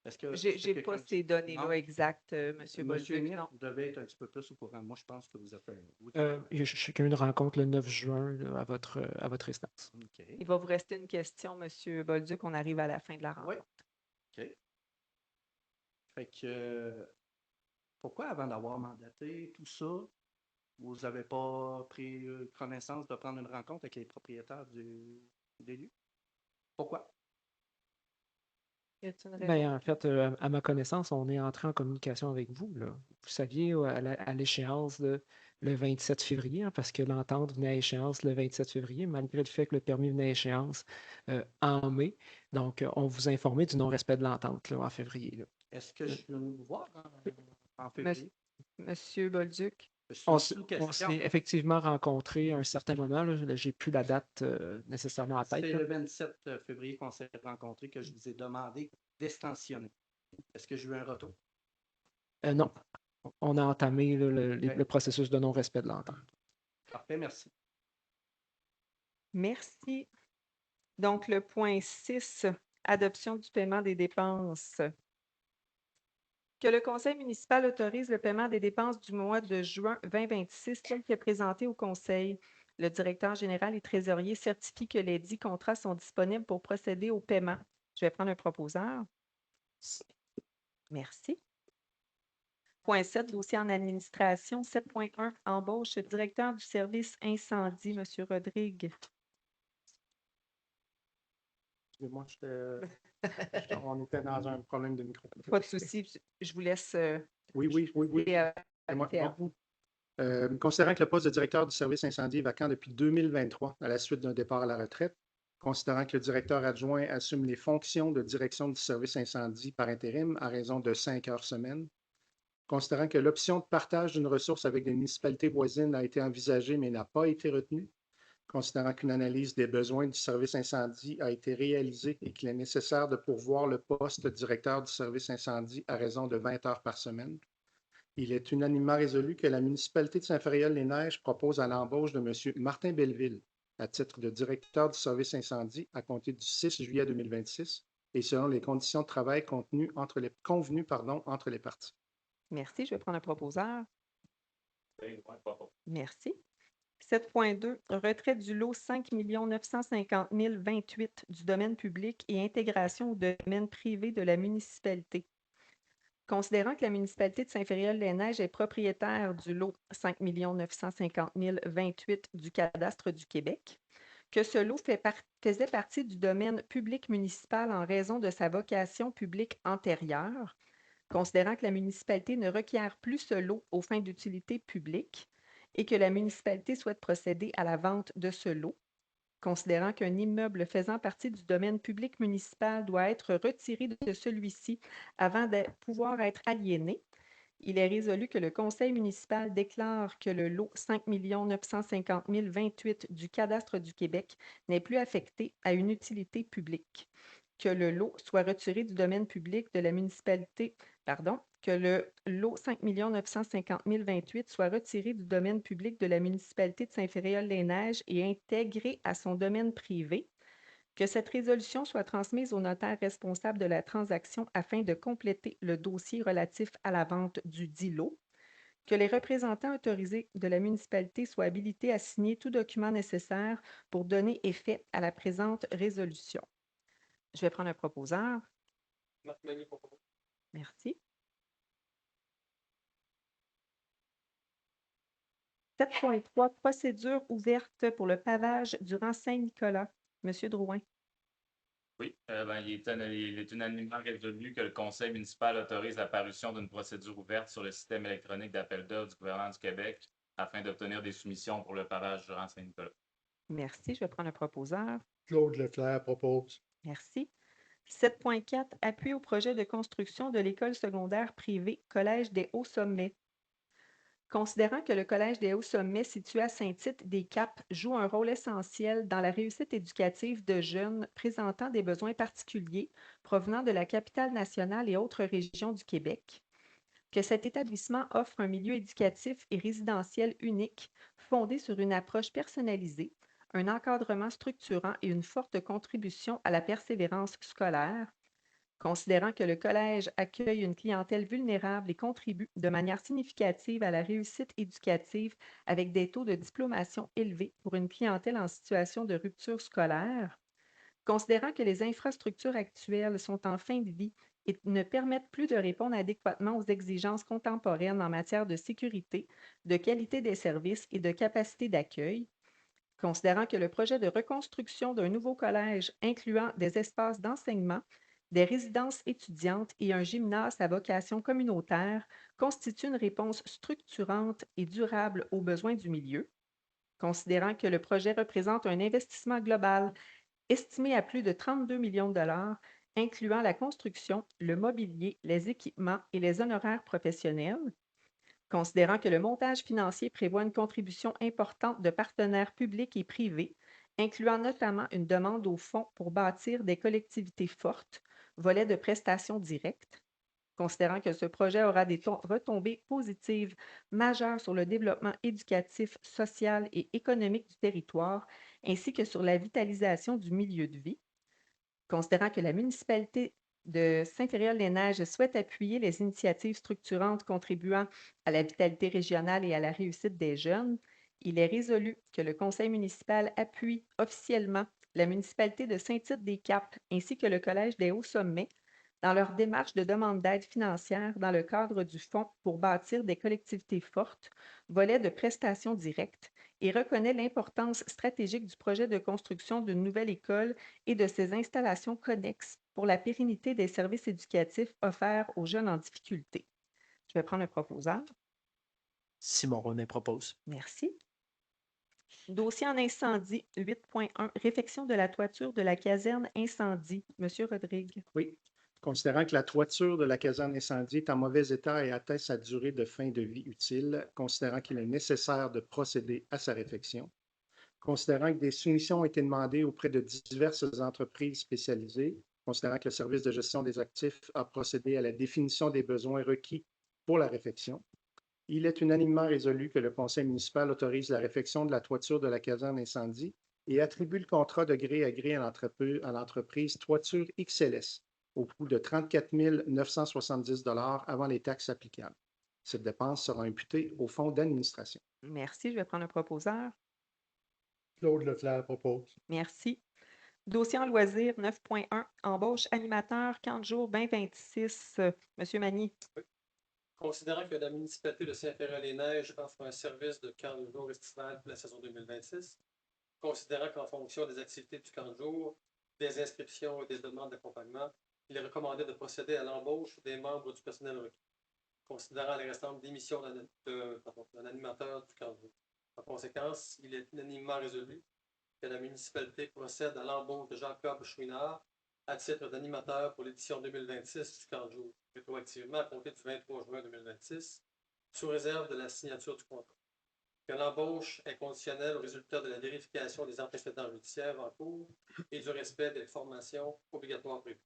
Est-ce que Je n'ai pas ces données-là Non. exactes, M. Monsieur Bolduc, Ennis, non. vous devez être un petit peu plus au courant. Moi, je pense que vous êtes vous. Il y a chacun une rencontre le 9 juin là, à votre résidence. OK. Il va vous rester une question, M. Bolduc, on arrive à la fin de la rencontre. Oui. OK. Fait que pourquoi avant d'avoir mandaté tout ça, vous n'avez pas pris connaissance de prendre une rencontre avec les propriétaires des lieux? Pourquoi? Y a-t-il une Ben, raison? en fait, à ma connaissance, on est entré en communication avec vous, là. Vous saviez, à l'échéance le 27 février, hein, parce que l'entente venait à échéance le 27 février, malgré le fait que le permis venait à échéance en mai. Donc, on vous a informé du non-respect de l'entente là, en février, là. Est-ce que je peux vous voir en Monsieur, février? Monsieur Bolduc? Je suis On sous s'est question. effectivement rencontrés à un certain moment, là. J'ai plus la date nécessairement en tête, C'est là. le 27 février qu'on s'est rencontrés que je vous ai demandé d'extensionner. Est-ce que j'ai eu un retour? Non, on a entamé là, le Ouais. processus de non-respect de l'entente. Parfait, merci. Merci. Donc, le point 6, adoption du paiement des dépenses. Que le conseil municipal autorise le paiement des dépenses du mois de juin 2026 tel que présenté au conseil. Le directeur général et trésorier certifient que les dits contrats sont disponibles pour procéder au paiement. Je vais prendre un proposeur. Merci. Point 7, dossier en administration. 7.1, embauche directeur du service incendie, M. Rodrigue. Excusez-moi, on était dans un problème de micro. Pas de souci, je vous laisse Oui. passer à vous. Considérant que le poste de directeur du service incendie est vacant depuis 2023 à la suite d'un départ à la retraite, considérant que le directeur adjoint assume les fonctions de direction du service incendie par intérim à raison de 5 heures semaine, considérant que l'option de partage d'une ressource avec des municipalités voisines a été envisagée mais n'a pas été retenue, considérant qu'une analyse des besoins du service incendie a été réalisée et qu'il est nécessaire de pourvoir le poste de directeur du service incendie à raison de 20 heures par semaine. Il est unanimement résolu que la municipalité de Saint-Féréol-les-Neiges propose à l'embauche de M. Martin Belleville à titre de directeur du service incendie à compter du 6 juillet 2026 et selon les conditions de travail convenues entre les parties. Merci, je vais prendre un proposeur. Merci. 7.2, retrait du lot 5 950 028 du domaine public et intégration au domaine privé de la municipalité. Considérant que la municipalité de Saint-Féréol-les-Neiges est propriétaire du lot 5 950 028 du cadastre du Québec, que ce lot faisait partie du domaine public municipal en raison de sa vocation publique antérieure, considérant que la municipalité ne requiert plus ce lot aux fins d'utilité publique et que la municipalité souhaite procéder à la vente de ce lot, considérant qu'un immeuble faisant partie du domaine public municipal doit être retiré de celui-ci avant de pouvoir être aliéné, il est résolu que le conseil municipal déclare que le lot 5 950 028 du cadastre du Québec n'est plus affecté à une utilité publique, que le lot soit retiré du domaine public de la municipalité, que le lot 5 950 028 soit retiré du domaine public de la municipalité de Saint-Féréol-les-Neiges et intégré à son domaine privé, que cette résolution soit transmise au notaire responsable de la transaction afin de compléter le dossier relatif à la vente du dit lot, que les représentants autorisés de la municipalité soient habilités à signer tout document nécessaire pour donner effet à la présente résolution. Je vais prendre un proposeur. Merci. 7.3, procédure ouverte pour le pavage du rang Saint-Nicolas. Monsieur Drouin. Oui, il est unanimement résolu que le conseil municipal autorise la parution d'une procédure ouverte sur le système électronique d'appel d'offres du gouvernement du Québec afin d'obtenir des soumissions pour le pavage du rang Saint-Nicolas. Merci. Je vais prendre un proposeur. Claude Leclerc propose. Merci. 7.4, appui au projet de construction de l'école secondaire privée Collège des Hauts-Sommets. Considérant que le Collège des Hauts-Sommets situé à Saint-Tite-des-Caps joue un rôle essentiel dans la réussite éducative de jeunes présentant des besoins particuliers provenant de la capitale nationale et autres régions du Québec, que cet établissement offre un milieu éducatif et résidentiel unique fondé sur une approche personnalisée, un encadrement structurant et une forte contribution à la persévérance scolaire, considérant que le collège accueille une clientèle vulnérable et contribue de manière significative à la réussite éducative avec des taux de diplomation élevés pour une clientèle en situation de rupture scolaire, considérant que les infrastructures actuelles sont en fin de vie et ne permettent plus de répondre adéquatement aux exigences contemporaines en matière de sécurité, de qualité des services et de capacité d'accueil, considérant que le projet de reconstruction d'un nouveau collège incluant des espaces d'enseignement, des résidences étudiantes et un gymnase à vocation communautaire constituent une réponse structurante et durable aux besoins du milieu, considérant que le projet représente un investissement global estimé à plus de 32 millions de dollars, incluant la construction, le mobilier, les équipements et les honoraires professionnels, considérant que le montage financier prévoit une contribution importante de partenaires publics et privés, incluant notamment une demande au fonds pour bâtir des collectivités fortes, volet de prestations directes, considérant que ce projet aura des retombées positives majeures sur le développement éducatif, social et économique du territoire, ainsi que sur la vitalisation du milieu de vie, considérant que la municipalité de Saint-Féréol-des-Neiges souhaite appuyer les initiatives structurantes contribuant à la vitalité régionale et à la réussite des jeunes, il est résolu que le conseil municipal appuie officiellement la municipalité de Saint-Tite-des-Caps ainsi que le Collège des Hauts-Sommets dans leur démarche de demande d'aide financière dans le cadre du Fonds pour bâtir des collectivités fortes, volet de prestations directes, et reconnaît l'importance stratégique du projet de construction d'une nouvelle école et de ses installations connexes pour la pérennité des services éducatifs offerts aux jeunes en difficulté. Je vais prendre un proposeur. Simon Ronet propose. Merci. Dossier en incendie 8.1, réfection de la toiture de la caserne incendie. Monsieur Rodrigue. Oui. Considérant que la toiture de la caserne incendie est en mauvais état et atteint sa durée de fin de vie utile, considérant qu'il est nécessaire de procéder à sa réfection, considérant que des soumissions ont été demandées auprès de diverses entreprises spécialisées, considérant que le service de gestion des actifs a procédé à la définition des besoins requis pour la réfection, il est unanimement résolu que le conseil municipal autorise la réfection de la toiture de la caserne incendie et attribue le contrat de gré à gré à l'entreprise Toiture XLS au coût de 34 970 avant les taxes applicables. Cette dépense sera imputée au fonds d'administration. Merci. Je vais prendre un proposeur. Claude Leclerc propose. Merci. Dossier en loisirs 9.1, embauche animateur, camp de jour 2026. Monsieur Magny. Considérant que la municipalité de Saint-Féréol-des-Neiges offre un service de camp de jour estival pour la saison 2026, considérant qu'en fonction des activités du camp de jour, des inscriptions et des demandes d'accompagnement, il est recommandé de procéder à l'embauche des membres du personnel requis, considérant les restantes démissions d'un animateur du camp de jour. En conséquence, il est unanimement résolu que la municipalité procède à l'embauche de Jacob Chouinard à titre d'animateur pour l'édition 2026 du camp de jour, rétroactivement à compter du 23 juin 2026, sous réserve de la signature du contrat. Que l'embauche est conditionnelle au résultat de la vérification des antécédents judiciaires en cours et du respect des formations obligatoires prévues.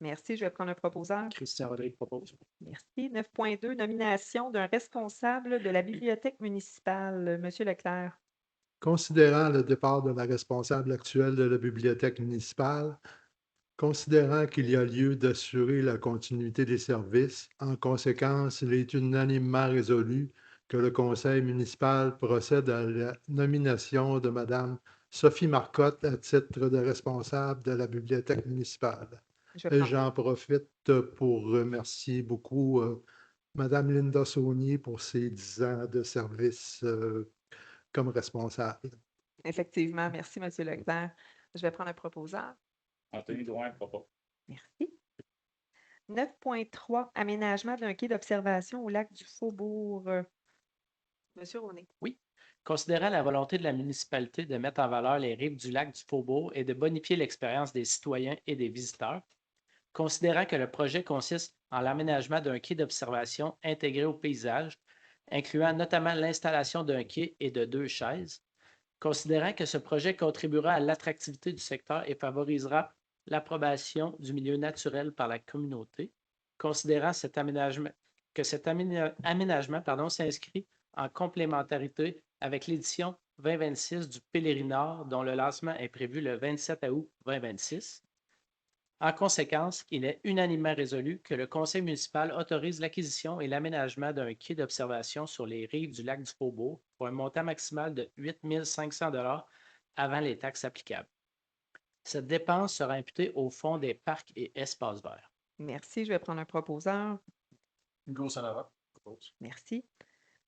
Merci. Je vais prendre un proposeur. Christian Rodrigue propose. Merci. 9.2, nomination d'un responsable de la bibliothèque municipale. Monsieur Leclerc. Considérant le départ de la responsable actuelle de la bibliothèque municipale, considérant qu'il y a lieu d'assurer la continuité des services, en conséquence, il est unanimement résolu que le conseil municipal procède à la nomination de Mme Sophie Marcotte à titre de responsable de la bibliothèque municipale. Et j'en profite pour remercier beaucoup Mme Linda Saunier pour ses 10 ans de service comme responsable. Effectivement, merci, M. Leclerc. Je vais prendre un proposeur. Anthony Drouin propose. Merci. 9.3, aménagement d'un quai d'observation au lac du Faubourg. Monsieur Ronet. Oui. Considérant la volonté de la municipalité de mettre en valeur les rives du lac du Faubourg et de bonifier l'expérience des citoyens et des visiteurs, considérant que le projet consiste en l'aménagement d'un quai d'observation intégré au paysage, incluant notamment l'installation d'un quai et de 2 chaises, considérant que ce projet contribuera à l'attractivité du secteur et favorisera l'approbation du milieu naturel par la communauté, considérant que cet aménagement s'inscrit en complémentarité avec l'édition 2026 du Pèlerinard dont le lancement est prévu le 27 août 2026. En conséquence, il est unanimement résolu que le conseil municipal autorise l'acquisition et l'aménagement d'un quai d'observation sur les rives du lac du Faubourg pour un montant maximal de 8 500 avant les taxes applicables. Cette dépense sera imputée au Fonds des parcs et espaces verts. Merci. Je vais prendre un proposeur. Hugo Sanava propose. Merci.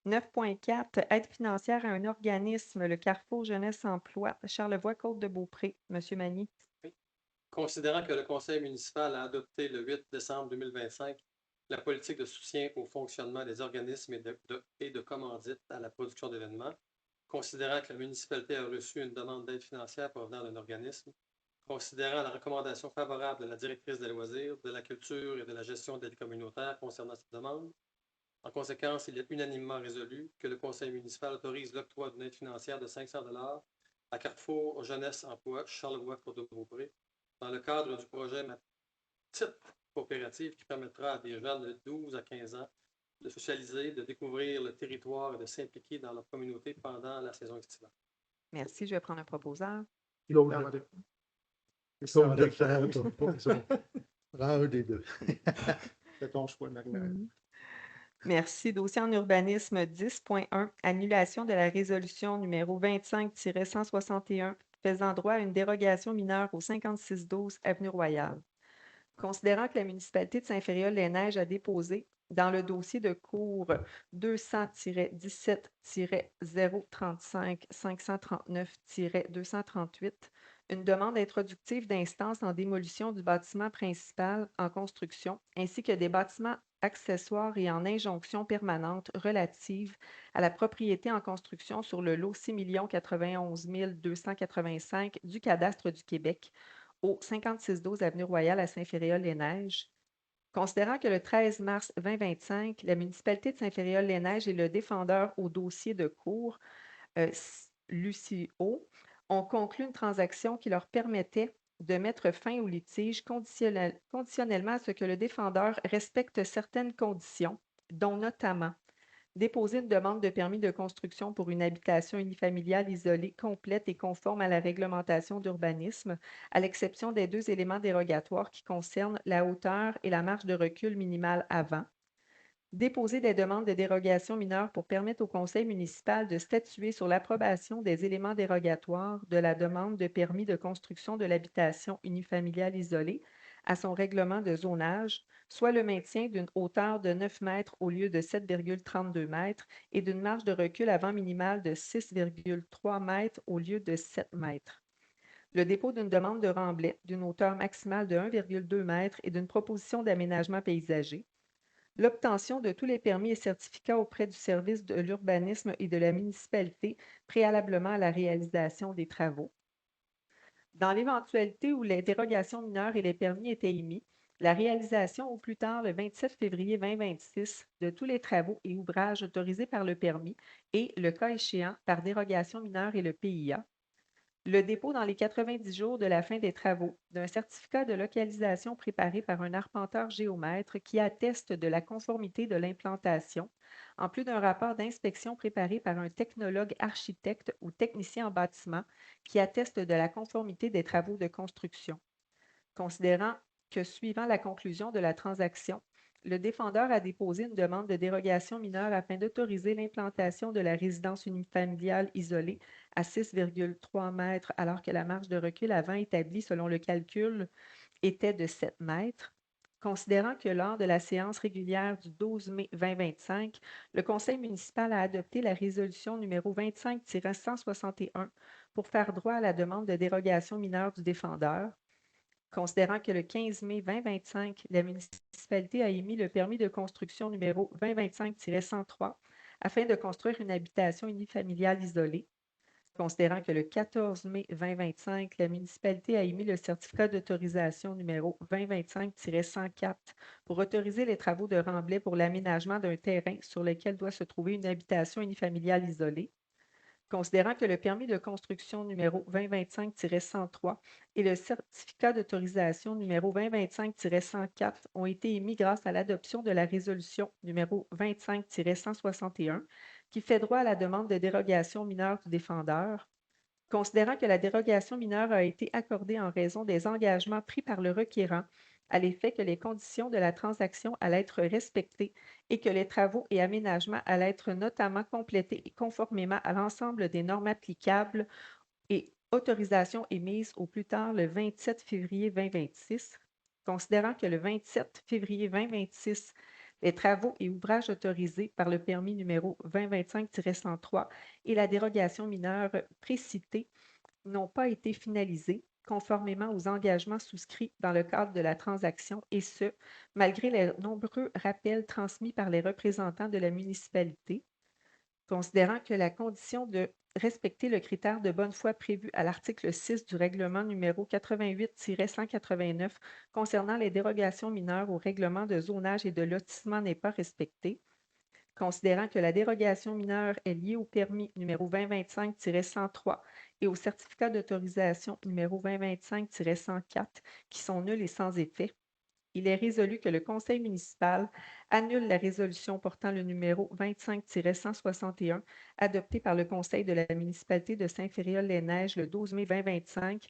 9.4, aide financière à un organisme, le Carrefour Jeunesse Emploi, Charlevoix-Côte-de-Beaupré. Monsieur Magny. Oui. Considérant que le conseil municipal a adopté le 8 décembre 2025 la politique de soutien au fonctionnement des organismes et de commandite à la production d'événements, considérant que la municipalité a reçu une demande d'aide financière provenant d'un organisme, considérant la recommandation favorable de la directrice des loisirs, de la culture et de la gestion d'aide communautaire concernant cette demande, en conséquence, il est unanimement résolu que le conseil municipal autorise l'octroi d'une aide financière de 500 $ à Carrefour Jeunesse Emploi Charlevoix-Courdeaubré dans le cadre du projet Ma Petite Coopérative qui permettra à des jeunes de 12 à 15 ans de socialiser, de découvrir le territoire et de s'impliquer dans leur communauté pendant la saison estivale. Merci. Je vais prendre un proposeur. Claude Sarah Leclerc. Sarah Claude Leclerc. Leclerc, c'est bon. Prends un des deux. C'est ton choix, Marie-Marie. Merci. Dossier en urbanisme 10.1, annulation de la résolution numéro 25-161 faisant droit à une dérogation mineure au 5612 Avenue Royale. Considérant que la municipalité de Saint-Féréol-les-Neiges a déposé dans le dossier de cours 200-17-035-539-238 une demande introductive d'instance en démolition du bâtiment principal en construction ainsi que des bâtiments accessoires et en injonction permanente relative à la propriété en construction sur le lot 6 091 285 du cadastre du Québec au 5612 Avenue Royale à Saint-Féréol-les-Neiges. Considérant que le 13 mars 2025, la municipalité de Saint-Féréol-les-Neiges et le défendeur au dossier de cours, Lucio, ont conclu une transaction qui leur permettait de mettre fin au litige conditionnellement à ce que le défendeur respecte certaines conditions, dont notamment déposer une demande de permis de construction pour une habitation unifamiliale isolée, complète et conforme à la réglementation d'urbanisme, à l'exception des 2 éléments dérogatoires qui concernent la hauteur et la marge de recul minimale avant. Déposer des demandes de dérogation mineure pour permettre au conseil municipal de statuer sur l'approbation des éléments dérogatoires de la demande de permis de construction de l'habitation unifamiliale isolée à son règlement de zonage, soit le maintien d'une hauteur de 9 mètres au lieu de 7,32 mètres et d'une marge de recul avant minimale de 6,3 mètres au lieu de 7 mètres. Le dépôt d'une demande de remblai d'une hauteur maximale de 1,2 mètres et d'une proposition d'aménagement paysager. L'obtention de tous les permis et certificats auprès du service de l'urbanisme et de la municipalité préalablement à la réalisation des travaux. Dans l'éventualité où les dérogations mineures et les permis étaient émis, la réalisation au plus tard le 27 février 2026 de tous les travaux et ouvrages autorisés par le permis et, le cas échéant, par dérogation mineure et le PIA. Le dépôt dans les 90 jours de la fin des travaux d'un certificat de localisation préparé par un arpenteur géomètre qui atteste de la conformité de l'implantation, en plus d'un rapport d'inspection préparé par un technologue architecte ou technicien en bâtiment qui atteste de la conformité des travaux de construction. Considérant que, suivant la conclusion de la transaction, le défendeur a déposé une demande de dérogation mineure afin d'autoriser l'implantation de la résidence unifamiliale isolée à 6,3 mètres alors que la marge de recul avant établie selon le calcul était de 7 mètres. Considérant que lors de la séance régulière du 12 mai 2025, le conseil municipal a adopté la résolution numéro 25-161 pour faire droit à la demande de dérogation mineure du défendeur. Considérant que le 15 mai 2025, la municipalité a émis le permis de construction numéro 2025-103 afin de construire une habitation unifamiliale isolée. Considérant que le 14 mai 2025, la municipalité a émis le certificat d'autorisation numéro 2025-104 pour autoriser les travaux de remblai pour l'aménagement d'un terrain sur lequel doit se trouver une habitation unifamiliale isolée. Considérant que le permis de construction numéro 2025-103 et le certificat d'autorisation numéro 2025-104 ont été émis grâce à l'adoption de la résolution numéro 25-161 qui fait droit à la demande de dérogation mineure du défendeur. Considérant que la dérogation mineure a été accordée en raison des engagements pris par le requérant à l'effet que les conditions de la transaction allaient être respectées et que les travaux et aménagements allaient être notamment complétés et conformément à l'ensemble des normes applicables et autorisations émises au plus tard le 27 février 2026. Considérant que le 27 février 2026, les travaux et ouvrages autorisés par le permis numéro 2025-103 et la dérogation mineure précitée n'ont pas été finalisés. conformément aux engagements souscrits dans le cadre de la transaction, et ce, malgré les nombreux rappels transmis par les représentants de la municipalité. Considérant que la condition de respecter le critère de bonne foi prévu à l'article 6 du règlement numéro 88-189 concernant les dérogations mineures au règlement de zonage et de lotissement n'est pas respectée, considérant que la dérogation mineure est liée au permis numéro 2025-103 et au certificat d'autorisation numéro 2025-104 qui sont nuls et sans effet, il est résolu que le conseil municipal annule la résolution portant le numéro 25-161 adoptée par le conseil de la municipalité de Saint-Féréol-les-Neiges le 12 mai 2025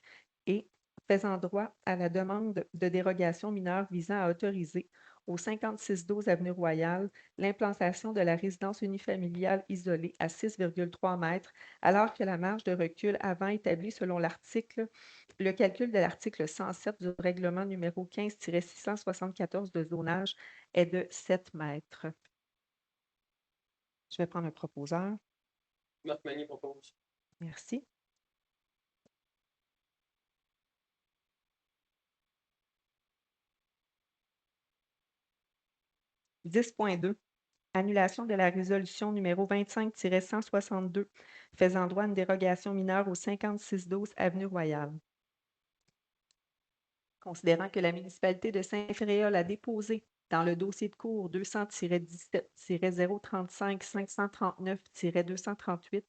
et faisant droit à la demande de dérogation mineure visant à autoriser au 5612 avenue Royale l'implantation de la résidence unifamiliale isolée à 6,3 mètres, alors que la marge de recul avant établie selon le calcul de l'article 107 du règlement numéro 15-674 de zonage est de 7 mètres. Je vais prendre un proposeur. Marc Magny propose. Merci. « 10.2. Annulation de la résolution numéro 25-162 faisant droit à une dérogation mineure au 5612 avenue Royale. Considérant que la municipalité de Saint-Féréol a déposé dans le dossier de cours 200-17-035-539-238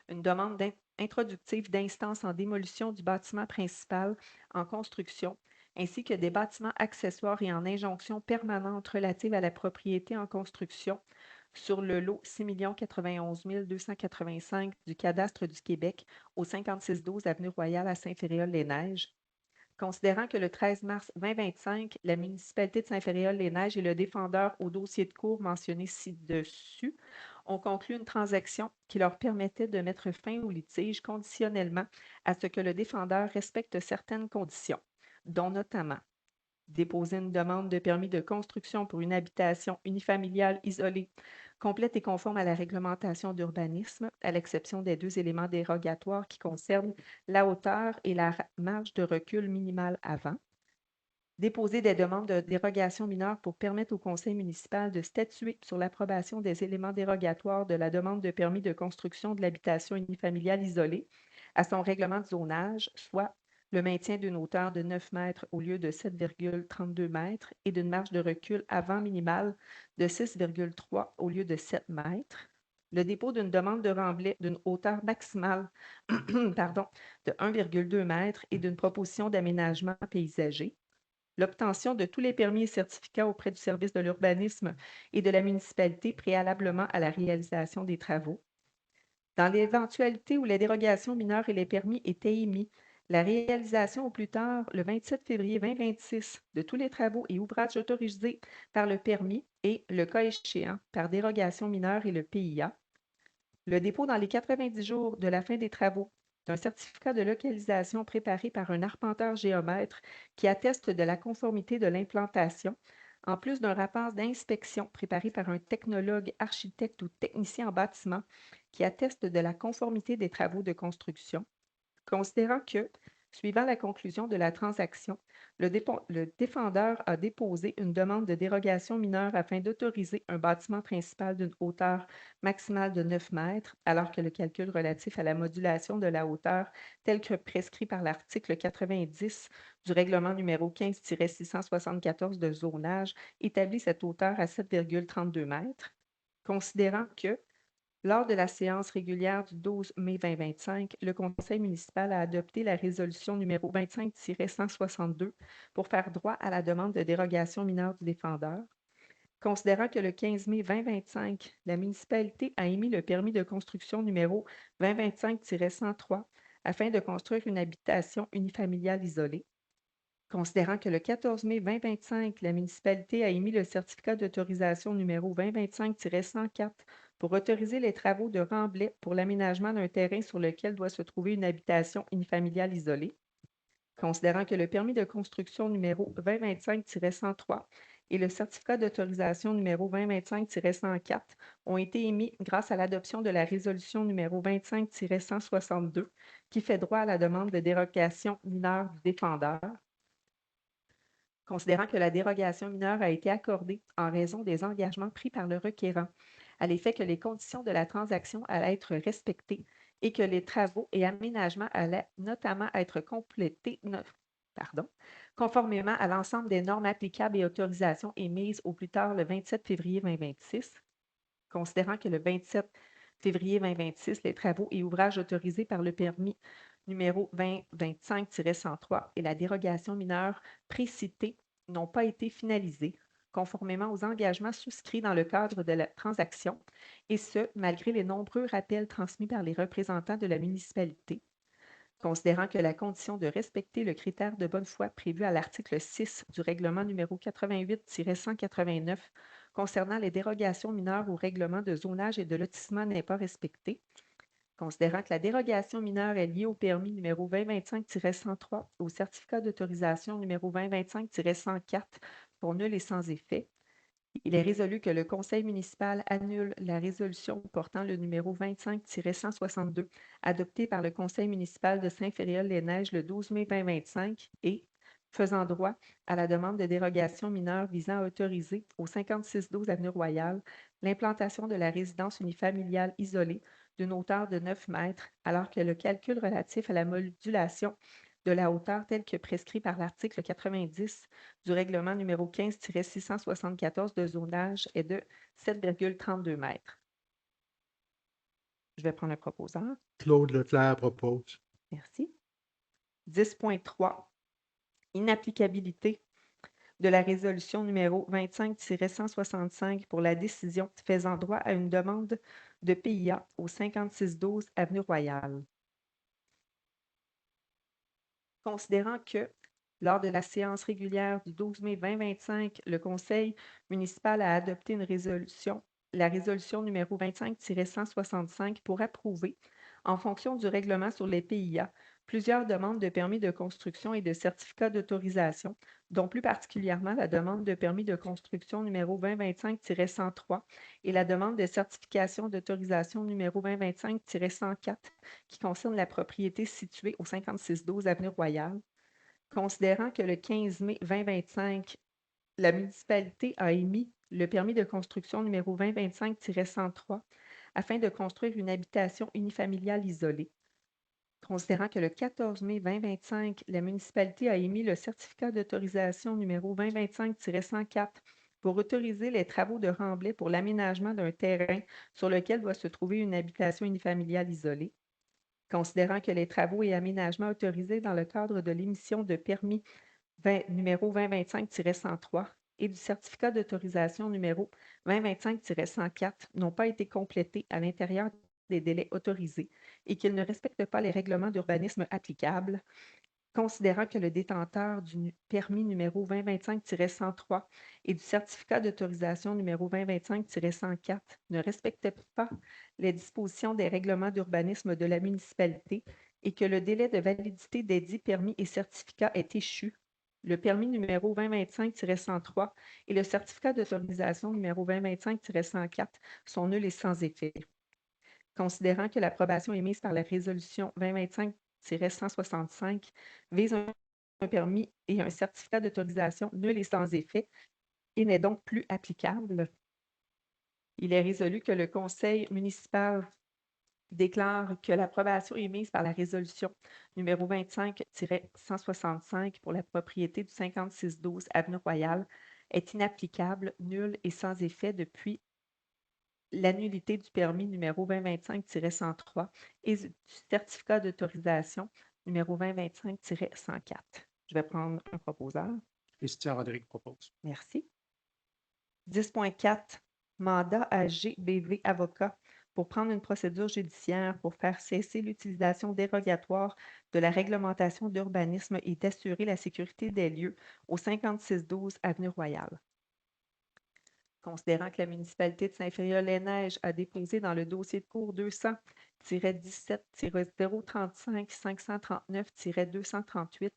une demande introductive d'instance en démolition du bâtiment principal en construction ainsi que des bâtiments accessoires et en injonction permanente relative à la propriété en construction sur le lot 6 91 285 du cadastre du Québec au 5612 avenue Royale à Saint-Féréol-les-Neiges. Considérant que le 13 mars 2025, la municipalité de Saint-Féréol-les-Neiges et le défendeur au dossier de cours mentionné ci-dessus ont conclu une transaction qui leur permettait de mettre fin au litige conditionnellement à ce que le défendeur respecte certaines conditions, dont notamment déposer une demande de permis de construction pour une habitation unifamiliale isolée, complète et conforme à la réglementation d'urbanisme, à l'exception des 2 éléments dérogatoires qui concernent la hauteur et la marge de recul minimale avant. Déposer des demandes de dérogation mineure pour permettre au conseil municipal de statuer sur l'approbation des éléments dérogatoires de la demande de permis de construction de l'habitation unifamiliale isolée à son règlement de zonage, soit le maintien d'une hauteur de 9 mètres au lieu de 7,32 mètres et d'une marge de recul avant minimale de 6,3 au lieu de 7 mètres. Le dépôt d'une demande de remblai d'une hauteur maximale de 1,2 mètres et d'une proposition d'aménagement paysager. L'obtention de tous les permis et certificats auprès du service de l'urbanisme et de la municipalité préalablement à la réalisation des travaux. Dans l'éventualité où les dérogations mineures et les permis étaient émis, la réalisation au plus tard le 27 février 2026 de tous les travaux et ouvrages autorisés par le permis et, le cas échéant, par dérogation mineure et le PIA. Le dépôt dans les 90 jours de la fin des travaux d'un certificat de localisation préparé par un arpenteur géomètre qui atteste de la conformité de l'implantation, en plus d'un rapport d'inspection préparé par un technologue, architecte ou technicien en bâtiment qui atteste de la conformité des travaux de construction. Considérant que, suivant la conclusion de la transaction, le défendeur a déposé une demande de dérogation mineure afin d'autoriser un bâtiment principal d'une hauteur maximale de 9 mètres, alors que le calcul relatif à la modulation de la hauteur, tel que prescrit par l'article 90 du règlement numéro 15-674 de zonage, établit cette hauteur à 7,32 mètres. Considérant que, lors de la séance régulière du 12 mai 2025, le conseil municipal a adopté la résolution numéro 25-162 pour faire droit à la demande de dérogation mineure du défendeur. Considérant que le 15 mai 2025, la municipalité a émis le permis de construction numéro 2025-103 afin de construire une habitation unifamiliale isolée. Considérant que le 14 mai 2025, la municipalité a émis le certificat d'autorisation numéro 2025-104 pour autoriser les travaux de remblai pour l'aménagement d'un terrain sur lequel doit se trouver une habitation unifamiliale isolée. Considérant que le permis de construction numéro 2025-103 et le certificat d'autorisation numéro 2025-104 ont été émis grâce à l'adoption de la résolution numéro 25-162 qui fait droit à la demande de dérogation mineure du défendeur. Considérant que la dérogation mineure a été accordée en raison des engagements pris par le requérant, à l'effet que les conditions de la transaction allaient être respectées et que les travaux et aménagements allaient notamment être complétés, conformément à l'ensemble des normes applicables et autorisations émises au plus tard le 27 février 2026, considérant que le 27 février 2026, les travaux et ouvrages autorisés par le permis numéro 2025-103 et la dérogation mineure précitée n'ont pas été finalisés, conformément aux engagements souscrits dans le cadre de la transaction, et ce, malgré les nombreux rappels transmis par les représentants de la municipalité. Considérant que la condition de respecter le critère de bonne foi prévu à l'article 6 du règlement numéro 88-189 concernant les dérogations mineures au règlement de zonage et de lotissement n'est pas respectée, considérant que la dérogation mineure est liée au permis numéro 2025-103 au certificat d'autorisation numéro 2025-104 pour nul et sans effet, il est résolu que le conseil municipal annule la résolution portant le numéro 25-162 adoptée par le conseil municipal de Saint-Féréol-les-Neiges le 12 mai 2025 et, faisant droit à la demande de dérogation mineure visant à autoriser au 5612 avenue Royale l'implantation de la résidence unifamiliale isolée d'une hauteur de 9 mètres, alors que le calcul relatif à la modulation de la hauteur telle que prescrit par l'article 90 du règlement numéro 15-674 de zonage est de 7,32 mètres. Je vais prendre un proposant. Claude Leclerc propose. Merci. 10.3. Inapplicabilité de la résolution numéro 25-165 pour la décision faisant droit à une demande de PIA au 5612 avenue Royale. Considérant que, lors de la séance régulière du 12 mai 2025, le Conseil municipal a adopté une résolution, la résolution numéro 25-165 pour approuver, en fonction du règlement sur les PIA, plusieurs demandes de permis de construction et de certificats d'autorisation, dont plus particulièrement la demande de permis de construction numéro 2025-103 et la demande de certification d'autorisation numéro 2025-104 qui concerne la propriété située au 5612 avenue Royale. Considérant que le 15 mai 2025, la municipalité a émis le permis de construction numéro 2025-103 afin de construire une habitation unifamiliale isolée. Considérant que le 14 mai 2025, la municipalité a émis le certificat d'autorisation numéro 2025-104 pour autoriser les travaux de remblai pour l'aménagement d'un terrain sur lequel doit se trouver une habitation unifamiliale isolée. Considérant que les travaux et aménagements autorisés dans le cadre de l'émission de permis numéro 2025-103 et du certificat d'autorisation numéro 2025-104 n'ont pas été complétés à l'intérieur des délais autorisés et qu'ils ne respectent pas les règlements d'urbanisme applicables, considérant que le détenteur du permis numéro 2025-103 et du certificat d'autorisation numéro 2025-104 ne respecte pas les dispositions des règlements d'urbanisme de la municipalité et que le délai de validité des dits permis et certificats est échu, le permis numéro 2025-103 et le certificat d'autorisation numéro 2025-104 sont nuls et sans effet. Considérant que l'approbation émise par la résolution 2025-165 vise un permis et un certificat d'autorisation nul et sans effet et n'est donc plus applicable, il est résolu que le conseil municipal déclare que l'approbation émise par la résolution numéro 25-165 pour la propriété du 5612 avenue Royale est inapplicable, nulle et sans effet depuis l'annulité du permis numéro 2025-103 et du certificat d'autorisation numéro 2025-104. Je vais prendre un proposeur. Christian Rodrigue propose. Merci. 10.4. Mandat à GBV avocat pour prendre une procédure judiciaire pour faire cesser l'utilisation dérogatoire de la réglementation d'urbanisme et d'assurer la sécurité des lieux au 5612 avenue Royale. Considérant que la municipalité de Saint-Féréol-les-Neiges a déposé dans le dossier de cours 200-17-035-539-238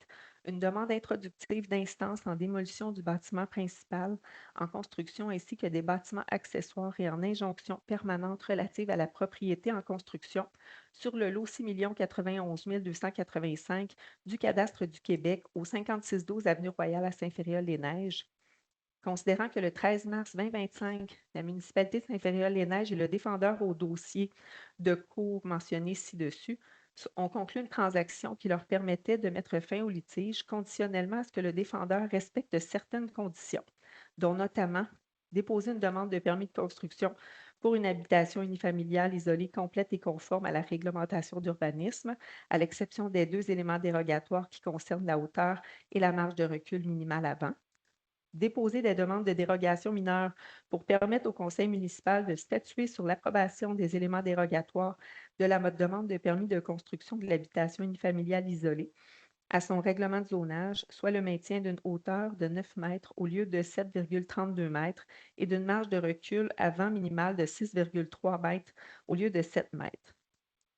une demande introductive d'instance en démolition du bâtiment principal en construction ainsi que des bâtiments accessoires et en injonction permanente relative à la propriété en construction sur le lot 6 091 285 du cadastre du Québec au 5612 Avenue Royale à Saint-Féréol-les-Neiges. Considérant que le 13 mars 2025, la municipalité de Saint-Féréol-les-Neiges est le défendeur au dossier de cour mentionné ci-dessus, ont conclu une transaction qui leur permettait de mettre fin au litige conditionnellement à ce que le défendeur respecte certaines conditions, dont notamment déposer une demande de permis de construction pour une habitation unifamiliale isolée, complète et conforme à la réglementation d'urbanisme, à l'exception des 2 éléments dérogatoires qui concernent la hauteur et la marge de recul minimale avant. Déposer des demandes de dérogation mineure pour permettre au conseil municipal de statuer sur l'approbation des éléments dérogatoires de la demande de permis de construction de l'habitation unifamiliale isolée à son règlement de zonage, soit le maintien d'une hauteur de 9 mètres au lieu de 7,32 mètres et d'une marge de recul avant minimale de 6,3 mètres au lieu de 7 mètres.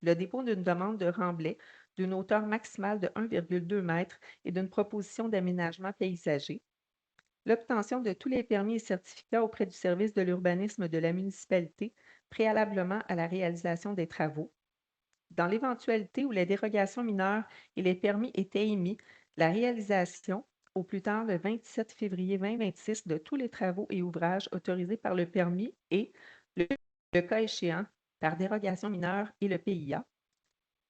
Le dépôt d'une demande de remblai d'une hauteur maximale de 1,2 mètres et d'une proposition d'aménagement paysager. L'obtention de tous les permis et certificats auprès du service de l'urbanisme de la municipalité préalablement à la réalisation des travaux. Dans l'éventualité où les dérogations mineures et les permis étaient émis, la réalisation, au plus tard le 27 février 2026, de tous les travaux et ouvrages autorisés par le permis et, le cas échéant, par dérogation mineure et le PIA.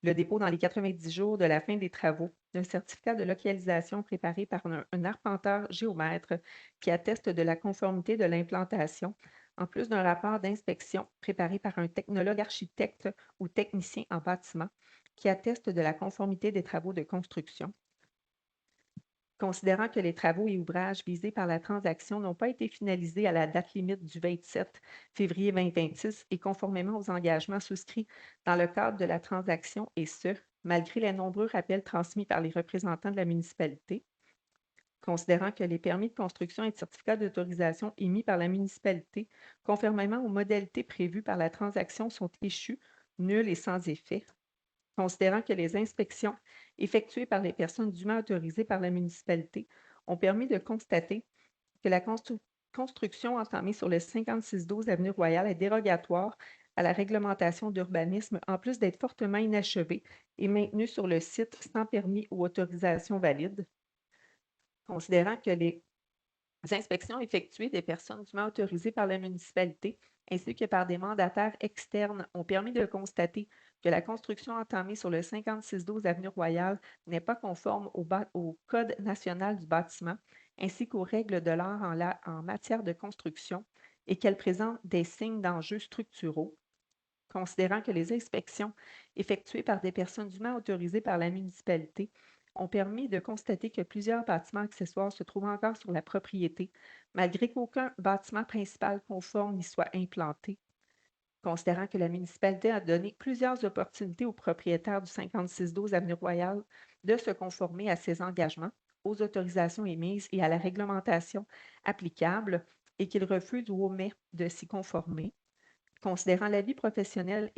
Le dépôt dans les 90 jours de la fin des travaux d'un certificat de localisation préparé par un arpenteur géomètre qui atteste de la conformité de l'implantation, en plus d'un rapport d'inspection préparé par un technologue architecte ou technicien en bâtiment qui atteste de la conformité des travaux de construction. Considérant que les travaux et ouvrages visés par la transaction n'ont pas été finalisés à la date limite du 27 février 2026 et conformément aux engagements souscrits dans le cadre de la transaction, et ce, malgré les nombreux rappels transmis par les représentants de la municipalité. Considérant que les permis de construction et de certificats d'autorisation émis par la municipalité, conformément aux modalités prévues par la transaction, sont échus, nuls et sans effet. Considérant que les inspections effectuées par les personnes dûment autorisées par la municipalité ont permis de constater que la construction entamée sur le 5612 Avenue Royale est dérogatoire à la réglementation d'urbanisme, en plus d'être fortement inachevée et maintenue sur le site sans permis ou autorisation valide. Considérant que les inspections effectuées des personnes dûment autorisées par la municipalité ainsi que par des mandataires externes ont permis de constater que la construction entamée sur le 5612 Avenue Royale n'est pas conforme au Code national du bâtiment ainsi qu'aux règles de l'art en matière de construction et qu'elle présente des signes d'enjeux structuraux. Considérant que les inspections effectuées par des personnes dûment autorisées par la municipalité ont permis de constater que plusieurs bâtiments accessoires se trouvent encore sur la propriété, malgré qu'aucun bâtiment principal conforme n'y soit implanté. Considérant que la municipalité a donné plusieurs opportunités aux propriétaires du 5612 Avenue Royale de se conformer à ses engagements, aux autorisations émises et à la réglementation applicable et qu'ils refusent ou omettent de s'y conformer. Considérant l'avis professionnel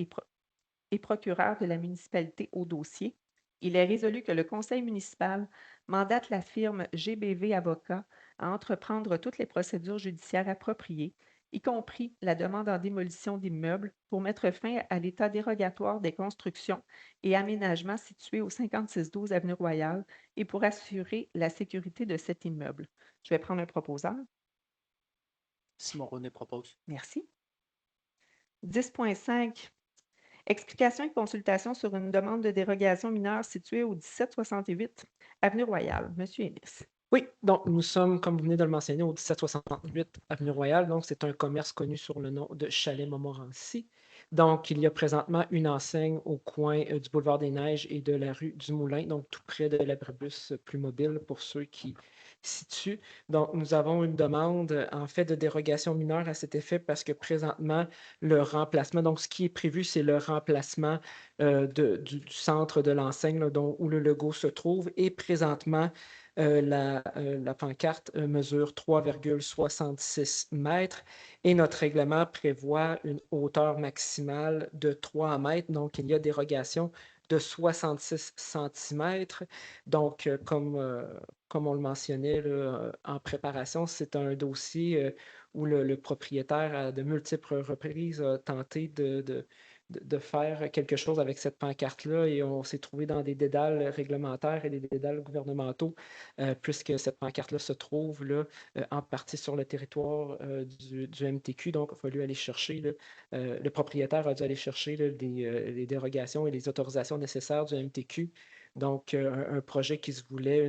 et procureur de la municipalité au dossier, il est résolu que le conseil municipal mandate la firme GBV Avocats à entreprendre toutes les procédures judiciaires appropriées, y compris la demande en démolition d'immeubles, pour mettre fin à l'état dérogatoire des constructions et aménagements situés au 5612 Avenue Royale et pour assurer la sécurité de cet immeuble. Je vais prendre un proposeur. Simon René propose. Merci. 10.5. Explication et consultation sur une demande de dérogation mineure située au 1768 Avenue Royale. Monsieur Ennis. Oui, donc nous sommes, comme vous venez de le mentionner, au 1768 Avenue Royale. Donc, c'est un commerce connu sur le nom de Chalet Montmorency. Donc, il y a présentement une enseigne au coin du boulevard des Neiges et de la rue du Moulin, donc tout près de l'abribus Plus Mobile pour ceux qui situent. Donc, nous avons une demande, en fait, de dérogation mineure à cet effet parce que présentement, le remplacement, donc ce qui est prévu, c'est le remplacement du centre de l'enseigne où le logo se trouve. Et présentement, la pancarte mesure 3,66 mètres et notre règlement prévoit une hauteur maximale de 3 mètres. Donc, il y a dérogation de 66 cm. Donc, comme on le mentionnait là, en préparation, c'est un dossier où le propriétaire, à de multiples reprises, a tenté de faire quelque chose avec cette pancarte-là et on s'est trouvé dans des dédales réglementaires et des dédales gouvernementaux, puisque cette pancarte-là se trouve là, en partie sur le territoire du MTQ. Donc, il a fallu aller chercher, là, le propriétaire a dû aller chercher là, les dérogations et les autorisations nécessaires du MTQ. Donc, un projet qui se voulait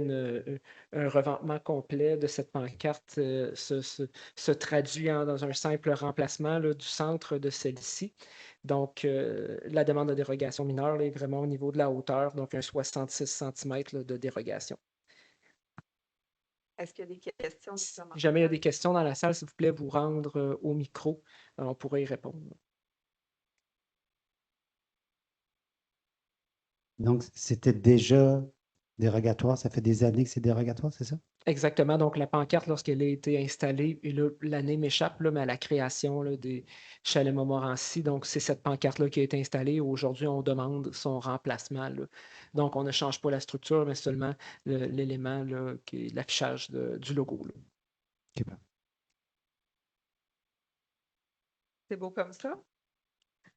un revampement complet de cette pancarte se traduit dans un simple remplacement là, du centre de celle-ci. Donc, la demande de dérogation mineure là, est vraiment au niveau de la hauteur, donc un 66 cm de dérogation. Est-ce qu'il y a des questions? Si jamais il y a des questions dans la salle, s'il vous plaît, vous rendre au micro. On pourrait y répondre. Donc, c'était déjà dérogatoire. Ça fait des années que c'est dérogatoire, c'est ça? Exactement. Donc, la pancarte, lorsqu'elle a été installée, et là, l'année m'échappe, là, mais à la création là, des chalets Montmorency, donc c'est cette pancarte-là qui a été installée. Aujourd'hui, on demande son remplacement, là. Donc, on ne change pas la structure, mais seulement l'élément là, qui est l'affichage du logo, là. OK, ben. C'est beau comme ça?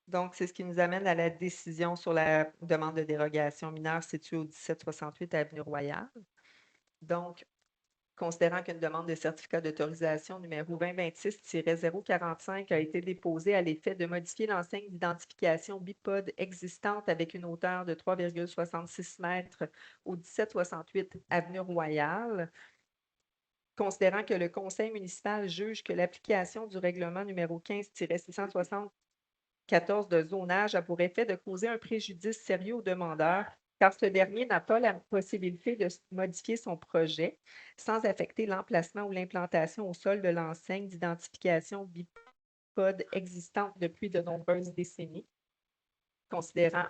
Donc, c'est ce qui nous amène à la décision sur la demande de dérogation mineure située au 1768 Avenue Royale. Donc, considérant qu'une demande de certificat d'autorisation numéro 2026-045 a été déposée à l'effet de modifier l'enseigne d'identification bipode existante avec une hauteur de 3,66 mètres au 1768 Avenue Royale, considérant que le conseil municipal juge que l'application du règlement numéro 15-674 de zonage a pour effet de causer un préjudice sérieux au demandeur, car ce dernier n'a pas la possibilité de modifier son projet sans affecter l'emplacement ou l'implantation au sol de l'enseigne d'identification bipode existante depuis de nombreuses décennies. Considérant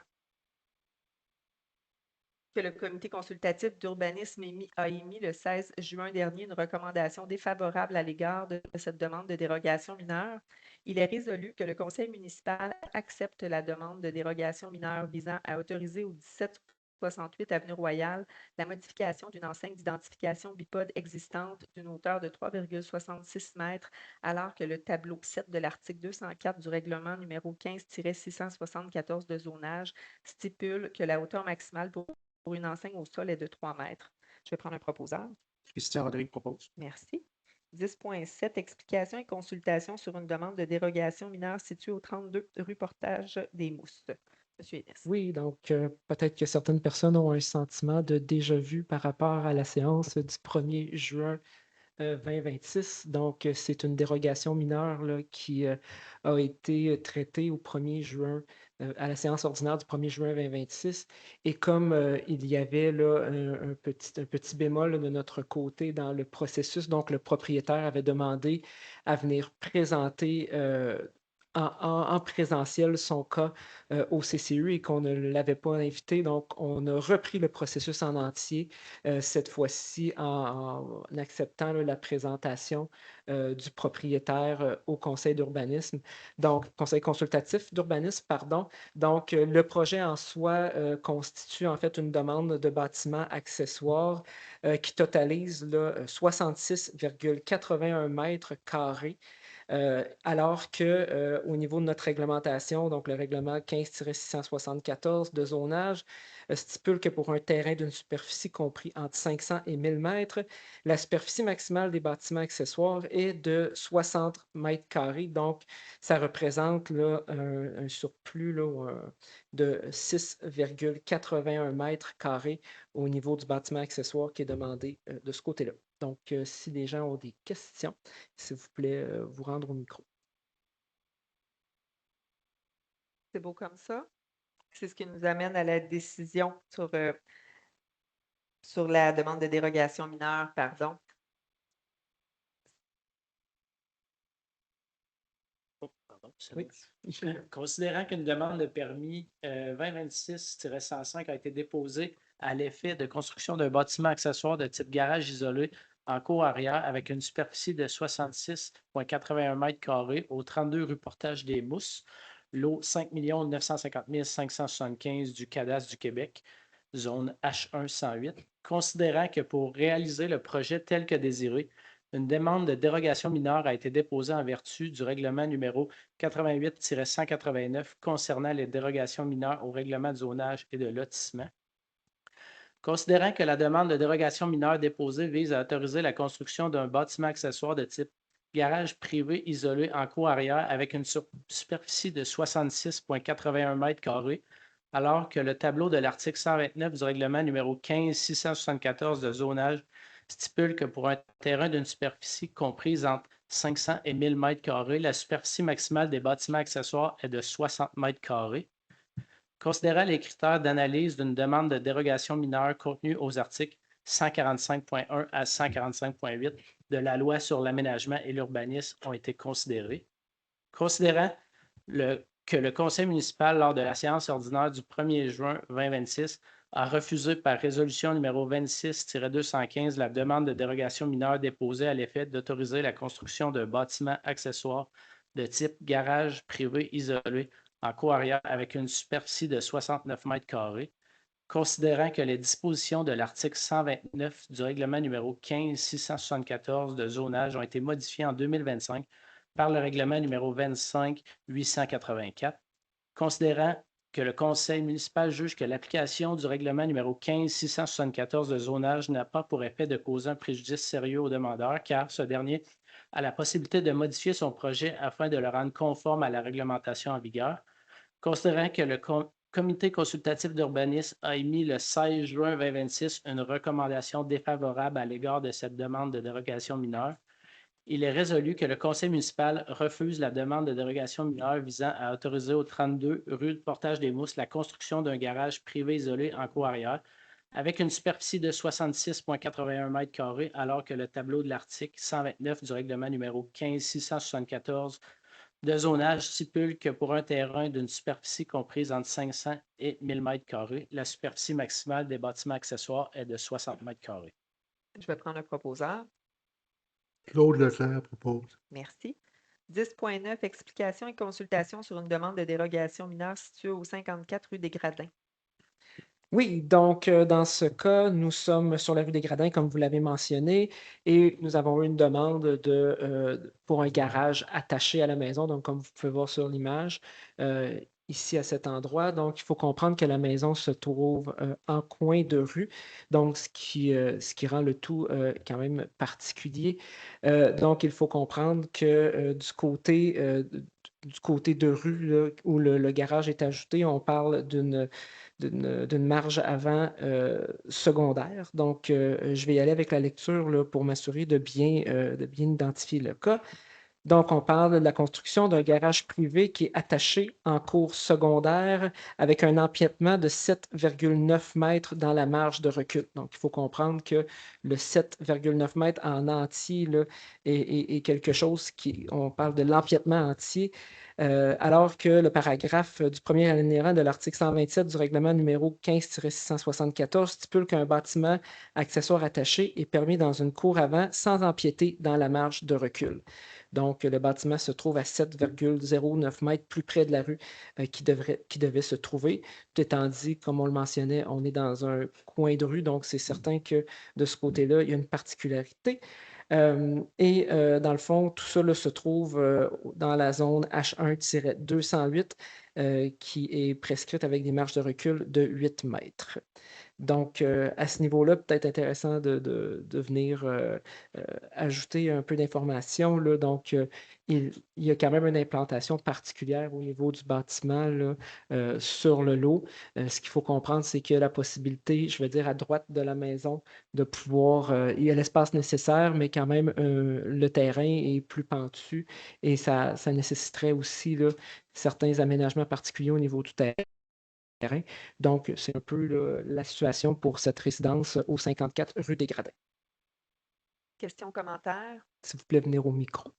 que le comité consultatif d'urbanisme a émis le 16 juin dernier une recommandation défavorable à l'égard de cette demande de dérogation mineure, il est résolu que le conseil municipal accepte la demande de dérogation mineure visant à autoriser au 1768 Avenue Royale la modification d'une enseigne d'identification bipode existante d'une hauteur de 3,66 mètres, alors que le tableau 7 de l'article 204 du règlement numéro 15-674 de zonage stipule que la hauteur maximale pour une enseigne au sol est de 3 mètres. Je vais prendre un proposeur. Christian Rodrigue propose. Merci. 10.7, explication et consultation sur une demande de dérogation mineure située au 32 rue Portage des Mousses. Monsieur Inès. Oui, donc peut-être que certaines personnes ont un sentiment de déjà-vu par rapport à la séance du 1er juin 2026. Donc, c'est une dérogation mineure là, qui a été traitée au 1er juin, à la séance ordinaire du 1er juin 2026. Et comme il y avait là, un petit bémol là, de notre côté dans le processus, donc le propriétaire avait demandé à venir présenter en présentiel son cas au CCU et qu'on ne l'avait pas invité. Donc, on a repris le processus en entier, cette fois-ci en acceptant là, la présentation du propriétaire au conseil d'urbanisme, donc conseil consultatif d'urbanisme, pardon. Donc, le projet en soi constitue en fait une demande de bâtiment accessoire qui totalise là, 66,81 mètres carrés. Alors que au niveau de notre réglementation, donc le règlement 15-674 de zonage, stipule que pour un terrain d'une superficie compris entre 500 et 1000 mètres, la superficie maximale des bâtiments accessoires est de 60 mètres carrés. Donc, ça représente là, un surplus là, de 6,81 mètres carrés au niveau du bâtiment accessoire qui est demandé de ce côté-là. Donc, si les gens ont des questions, s'il vous plaît, vous rendre au micro. C'est beau comme ça. C'est ce qui nous amène à la décision sur la demande de dérogation mineure, pardon. Oui. Considérant qu'une demande de permis 2026-105 a été déposée à l'effet de construction d'un bâtiment accessoire de type garage isolé en cour arrière avec une superficie de 66,81 mètres carrés au 32 rue Portage des Mousses, lot 5 950 575 du cadastre du Québec, zone H1 108, considérant que pour réaliser le projet tel que désiré, une demande de dérogation mineure a été déposée en vertu du règlement numéro 88-189 concernant les dérogations mineures au règlement de zonage et de lotissement. Considérant que la demande de dérogation mineure déposée vise à autoriser la construction d'un bâtiment accessoire de type garage privé isolé en cour arrière avec une superficie de 66,81 m², alors que le tableau de l'article 129 du règlement numéro 15-674 de zonage stipule que pour un terrain d'une superficie comprise entre 500 et 1000 m², la superficie maximale des bâtiments accessoires est de 60 m². Considérant les critères d'analyse d'une demande de dérogation mineure contenus aux articles 145.1 à 145.8 de la Loi sur l'aménagement et l'urbanisme ont été considérés. Considérant que le Conseil municipal, lors de la séance ordinaire du 1er juin 2026, a refusé par résolution numéro 26-215 la demande de dérogation mineure déposée à l'effet d'autoriser la construction d'un bâtiment accessoire de type garage privé isolé en cour arrière avec une superficie de 69 m², considérant que les dispositions de l'article 129 du règlement numéro 15-674 de zonage ont été modifiées en 2025 par le règlement numéro 25-884, considérant que le Conseil municipal juge que l'application du règlement numéro 15-674 de zonage n'a pas pour effet de causer un préjudice sérieux au demandeur, car ce dernier a la possibilité de modifier son projet afin de le rendre conforme à la réglementation en vigueur, considérant que le comité consultatif d'urbanisme a émis le 16 juin 2026 une recommandation défavorable à l'égard de cette demande de dérogation mineure, il est résolu que le conseil municipal refuse la demande de dérogation mineure visant à autoriser au 32 rue de Portage-des-Mousses la construction d'un garage privé isolé en cour arrière avec une superficie de 66,81 m², alors que le tableau de l'article 129 du règlement numéro 15-674 de zonage stipule que pour un terrain d'une superficie comprise entre 500 et 1000 m², la superficie maximale des bâtiments accessoires est de 60 m². Je vais prendre un proposeur. Claude Leclerc propose. Merci. 10.9, explication et consultation sur une demande de dérogation mineure située au 54 rue des Gradins. Oui, donc dans ce cas, nous sommes sur la rue des Gradins, comme vous l'avez mentionné, et nous avons eu une demande pour un garage attaché à la maison, donc comme vous pouvez voir sur l'image, ici à cet endroit. Donc, il faut comprendre que la maison se trouve en coin de rue, donc ce qui rend le tout quand même particulier. Donc, il faut comprendre que du côté de rue là, où le garage est ajouté, on parle d'une marge avant secondaire. Donc, je vais y aller avec la lecture là, pour m'assurer de bien identifier le cas. Donc, on parle de la construction d'un garage privé qui est attaché en cour secondaire avec un empiètement de 7,9 mètres dans la marge de recul. Donc, il faut comprendre que le 7,9 mètres en entier là, est quelque chose on parle de l'empiètement entier, alors que le paragraphe du premier alinéa de l'article 127 du règlement numéro 15-674 stipule qu'un bâtiment accessoire attaché est permis dans une cour avant sans empiéter dans la marge de recul. Donc, le bâtiment se trouve à 7,09 mètres plus près de la rue qui devait se trouver. Tout étant dit, comme on le mentionnait, on est dans un coin de rue, donc c'est certain que de ce côté-là, il y a une particularité. Dans le fond, tout ça là, se trouve dans la zone H1-208 qui est prescrite avec des marges de recul de 8 mètres. Donc, à ce niveau-là, peut-être intéressant de venir ajouter un peu d'informations. Donc, il y a quand même une implantation particulière au niveau du bâtiment là, sur le lot. Ce qu'il faut comprendre, c'est qu'il y a la possibilité, je veux dire, à droite de la maison, de pouvoir, il y a l'espace nécessaire, mais quand même, le terrain est plus pentu et ça nécessiterait aussi là, certains aménagements particuliers au niveau du terrain. Donc, c'est un peu là, la situation pour cette résidence au 54 rue des Gradins. Questions, commentaires? S'il vous plaît, venir au micro.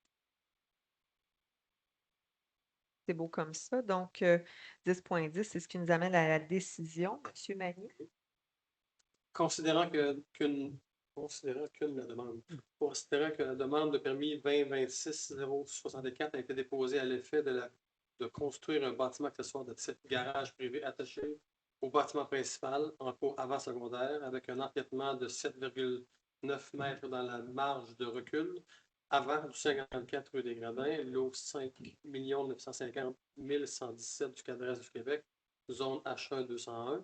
C'est beau comme ça. Donc, 10.10, c'est ce qui nous amène à la décision. Monsieur Magny? Considérant que la demande de permis 2026-064 a été déposée à l'effet de la de construire un bâtiment accessoire de type garage privé attaché au bâtiment principal en cours avant secondaire avec un empiètement de 7,9 mètres dans la marge de recul avant du 54 rue des Gradins, lot 5 950 117 du Cadastre du Québec, zone H1 201.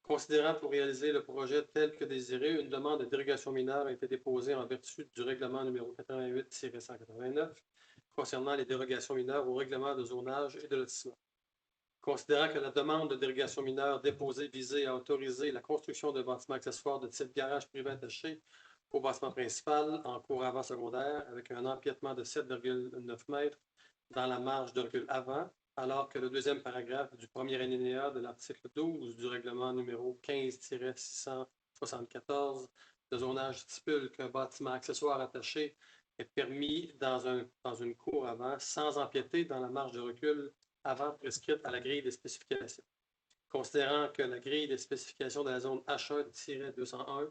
Considérant pour réaliser le projet tel que désiré, une demande de dérogation mineure a été déposée en vertu du règlement numéro 88-189 concernant les dérogations mineures au règlement de zonage et de lotissement. Considérant que la demande de dérogation mineure déposée visait à autoriser la construction de bâtiments accessoires de type garage privé attaché au bâtiment principal en cours avant secondaire avec un empiètement de 7,9 mètres dans la marge de recul avant, alors que le deuxième paragraphe du premier alinéa de l'article 12 du règlement numéro 15-674 de zonage stipule qu'un bâtiment accessoire attaché est permis dans une cour avant sans empiéter dans la marge de recul avant prescrite à la grille des spécifications. Considérant que la grille des spécifications de la zone H1-201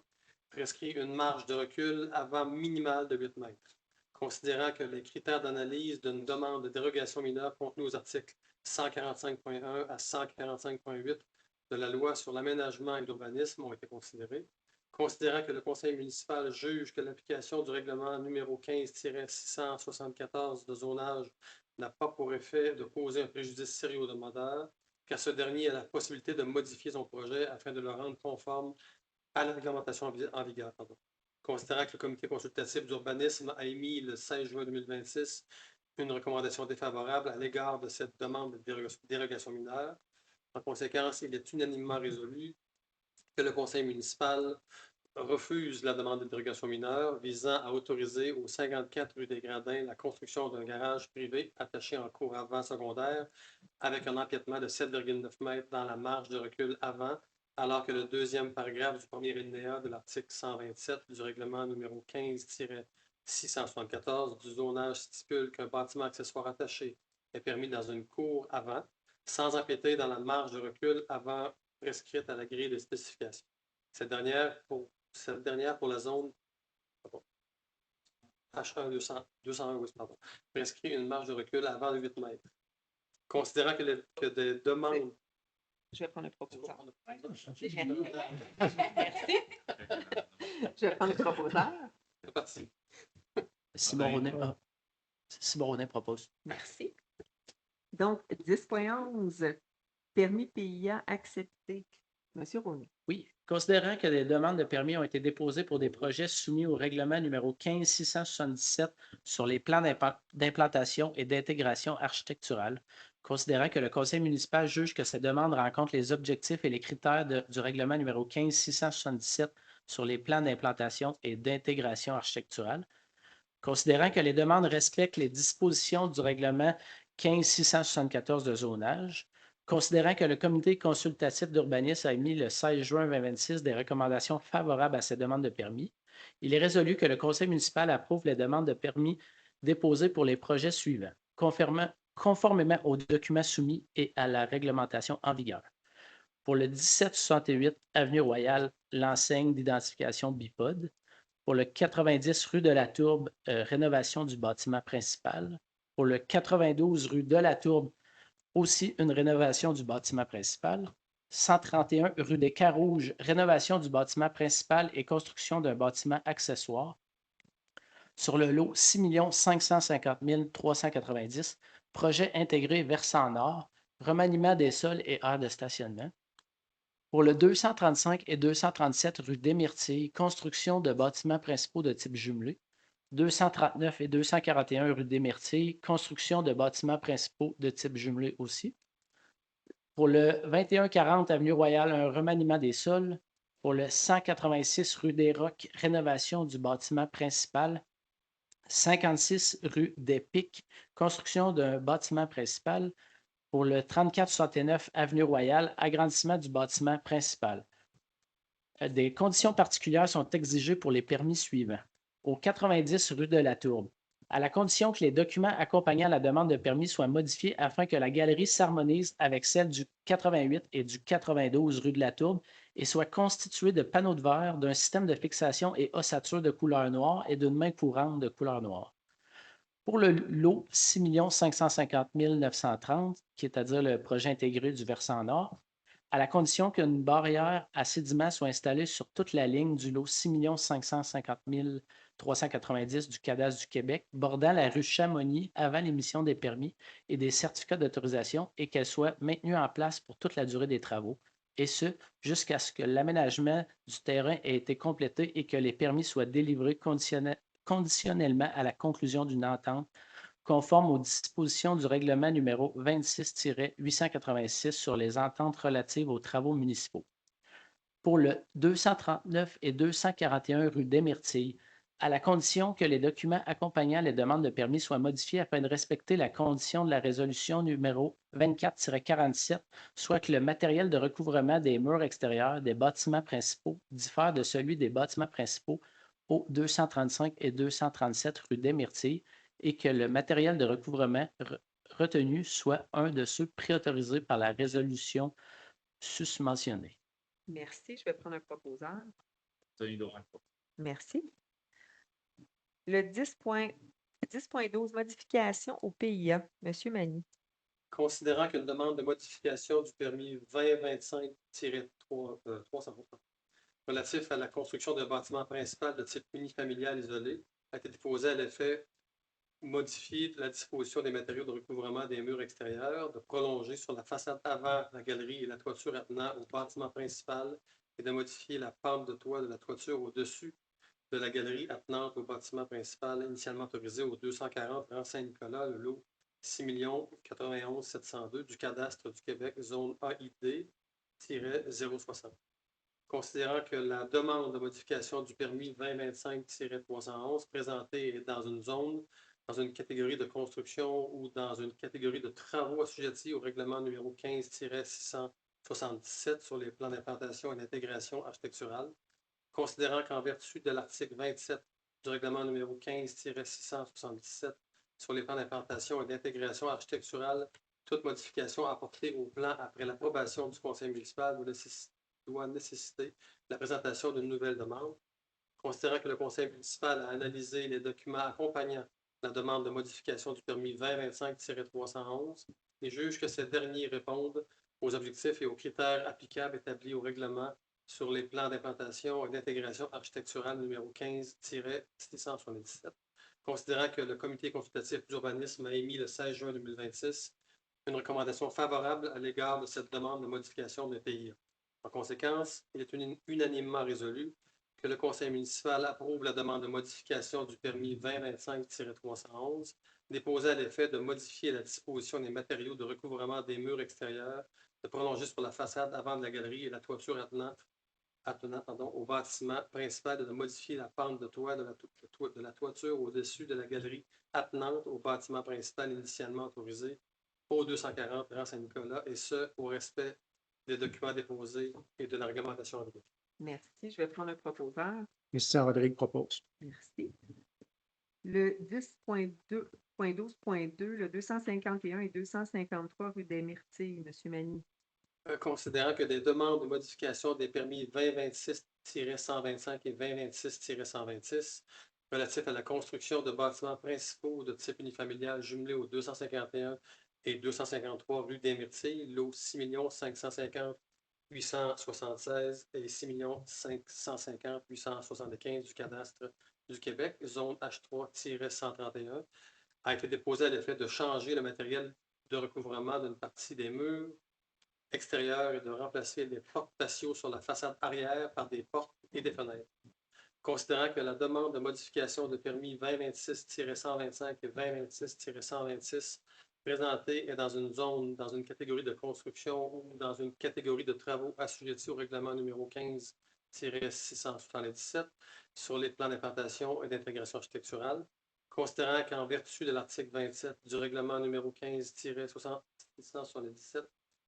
prescrit une marge de recul avant minimale de 8 mètres. Considérant que les critères d'analyse d'une demande de dérogation mineure contenus aux articles 145.1 à 145.8 de la loi sur l'aménagement et l'urbanisme ont été considérés. Considérant que le conseil municipal juge que l'application du règlement numéro 15-674 de zonage n'a pas pour effet de causer un préjudice sérieux au demandeur, car ce dernier a la possibilité de modifier son projet afin de le rendre conforme à la réglementation en vigueur. Considérant que le comité consultatif d'urbanisme a émis le 16 juin 2026 une recommandation défavorable à l'égard de cette demande de dérogation mineure, en conséquence, il est unanimement résolu que le conseil municipal refuse la demande de dérogation mineure visant à autoriser au 54 rue des Gradins la construction d'un garage privé attaché en cours avant secondaire avec un empiètement de 7,9 mètres dans la marge de recul avant, alors que le deuxième paragraphe du premier alinéa de l'article 127 du règlement numéro 15-674 du zonage stipule qu'un bâtiment accessoire attaché est permis dans une cour avant, sans empiéter dans la marge de recul avant prescrite à la grille de spécification. Cette dernière pour la zone H1 201 prescrit une marge de recul avant de 8 mètres. Considérant que des demandes... Je vais prendre le proposeur. Merci. Je vais prendre le proposeur. C'est parti. Simon Ronet propose. Merci. Donc, 10.11, permis PIA accepté. Monsieur Ronet. Oui, considérant que des demandes de permis ont été déposées pour des projets soumis au règlement numéro 15-677 sur les plans d'implantation et d'intégration architecturale, considérant que le conseil municipal juge que ces demandes rencontrent les objectifs et les critères du règlement numéro 15-677 sur les plans d'implantation et d'intégration architecturale, considérant que les demandes respectent les dispositions du règlement 15-674 de zonage, considérant que le comité consultatif d'urbanisme a émis le 16 juin 2026 des recommandations favorables à ces demandes de permis, il est résolu que le conseil municipal approuve les demandes de permis déposées pour les projets suivants, conformément aux documents soumis et à la réglementation en vigueur. Pour le 1768 Avenue Royale, l'enseigne d'identification Bipod. Pour le 90 rue de la Tourbe, rénovation du bâtiment principal. Pour le 92 rue de la Tourbe, aussi une rénovation du bâtiment principal. 131 rue des Carouges, rénovation du bâtiment principal et construction d'un bâtiment accessoire. Sur le lot 6 550 390, projet intégré versant nord, remaniement des sols et aires de stationnement. Pour le 235 et 237 rue des Myrtilles, construction de bâtiments principaux de type jumelé. 239 et 241 rue des Myrtilles, construction de bâtiments principaux de type jumelé aussi. Pour le 2140 Avenue Royale, un remaniement des sols. Pour le 186 rue des Rocs, rénovation du bâtiment principal. 56 rue des Pics, construction d'un bâtiment principal. Pour le 3469 Avenue Royale, agrandissement du bâtiment principal. Des conditions particulières sont exigées pour les permis suivants. Au 90 rue de la Tourbe, à la condition que les documents accompagnant la demande de permis soient modifiés afin que la galerie s'harmonise avec celle du 88 et du 92 rue de la Tourbe et soit constituée de panneaux de verre, d'un système de fixation et ossature de couleur noire et d'une main courante de couleur noire. Pour le lot 6 550 930, qui est à dire le projet intégré du versant nord, à la condition qu'une barrière à sédiments soit installée sur toute la ligne du lot 6 550 390 du cadastre du Québec, bordant la rue Chamonix avant l'émission des permis et des certificats d'autorisation et qu'elle soit maintenue en place pour toute la durée des travaux, et ce, jusqu'à ce que l'aménagement du terrain ait été complété et que les permis soient délivrés conditionnellement à la conclusion d'une entente conforme aux dispositions du règlement numéro 26-886 sur les ententes relatives aux travaux municipaux. Pour le 239 et 241 rue des Myrtilles, à la condition que les documents accompagnant les demandes de permis soient modifiés afin de respecter la condition de la résolution numéro 24-47, soit que le matériel de recouvrement des murs extérieurs des bâtiments principaux diffère de celui des bâtiments principaux au 235 et 237 rue des Myrtilles et que le matériel de recouvrement retenu soit un de ceux préautorisés par la résolution susmentionnée. Merci. Je vais prendre un proposeur. Tony Doranco. Merci. Le 10.12, modification au PIA. Monsieur Magny. Considérant qu'une demande de modification du permis 2025-3 relatif à la construction d'un bâtiment principal de type unifamilial isolé a été déposée à l'effet modifier la disposition des matériaux de recouvrement des murs extérieurs, de prolonger sur la façade avant la galerie et la toiture attenant au bâtiment principal et de modifier la pente de toit de la toiture au-dessus de la galerie attenante au bâtiment principal initialement autorisé au 240 rue Saint-Nicolas, le lot 6 91 702 du cadastre du Québec, zone AID-060. Considérant que la demande de modification du permis 2025-311 présentée est dans une zone, dans une catégorie de construction ou dans une catégorie de travaux assujettis au règlement numéro 15-677 sur les plans d'implantation et d'intégration architecturale, considérant qu'en vertu de l'article 27 du règlement numéro 15-677 sur les plans d'implantation et d'intégration architecturale, toute modification apportée au plan après l'approbation du conseil municipal doit nécessiter la présentation d'une nouvelle demande. Considérant que le conseil municipal a analysé les documents accompagnant la demande de modification du permis 2025-311 et juge que ces derniers répondent aux objectifs et aux critères applicables établis au règlement sur les plans d'implantation et d'intégration architecturale numéro 15-677. Considérant que le comité consultatif d'urbanisme a émis le 16 juin 2026 une recommandation favorable à l'égard de cette demande de modification de PIA. En conséquence, il est unanimement résolu que le conseil municipal approuve la demande de modification du permis 2025-311 déposée à l'effet de modifier la disposition des matériaux de recouvrement des murs extérieurs, de prolonger sur la façade avant de la galerie et la toiture attenant au bâtiment principal et de modifier la pente de toit de la toiture au-dessus de la galerie attenante au bâtiment principal initialement autorisé au 240 rue Saint-Nicolas, et ce, au respect des documents déposés et de la réglementation en vigueur. Merci. Je vais prendre un proposeur. Christian Rodrigue propose. Merci. Le 10.12.2, le 251 et 253 rue des Myrtilles. Monsieur Magny. Considérant que des demandes de modification des permis 2026-125 et 2026-126 relatifs à la construction de bâtiments principaux de type unifamilial jumelés au 251 et 253 rue des Myrtilles, lot 6 550 876 et 6 550 875 du cadastre du Québec, zone H3-131, a été déposé à l'effet de changer le matériel de recouvrement d'une partie des murs extérieurs et de remplacer les portes patio sur la façade arrière par des portes et des fenêtres. Considérant que la demande de modification de permis 2026-125 et 2026-126 présentée est dans une zone, dans une catégorie de construction ou dans une catégorie de travaux assujettis au règlement numéro 15-677 sur les plans d'implantation et d'intégration architecturale, considérant qu'en vertu de l'article 27 du règlement numéro 15-677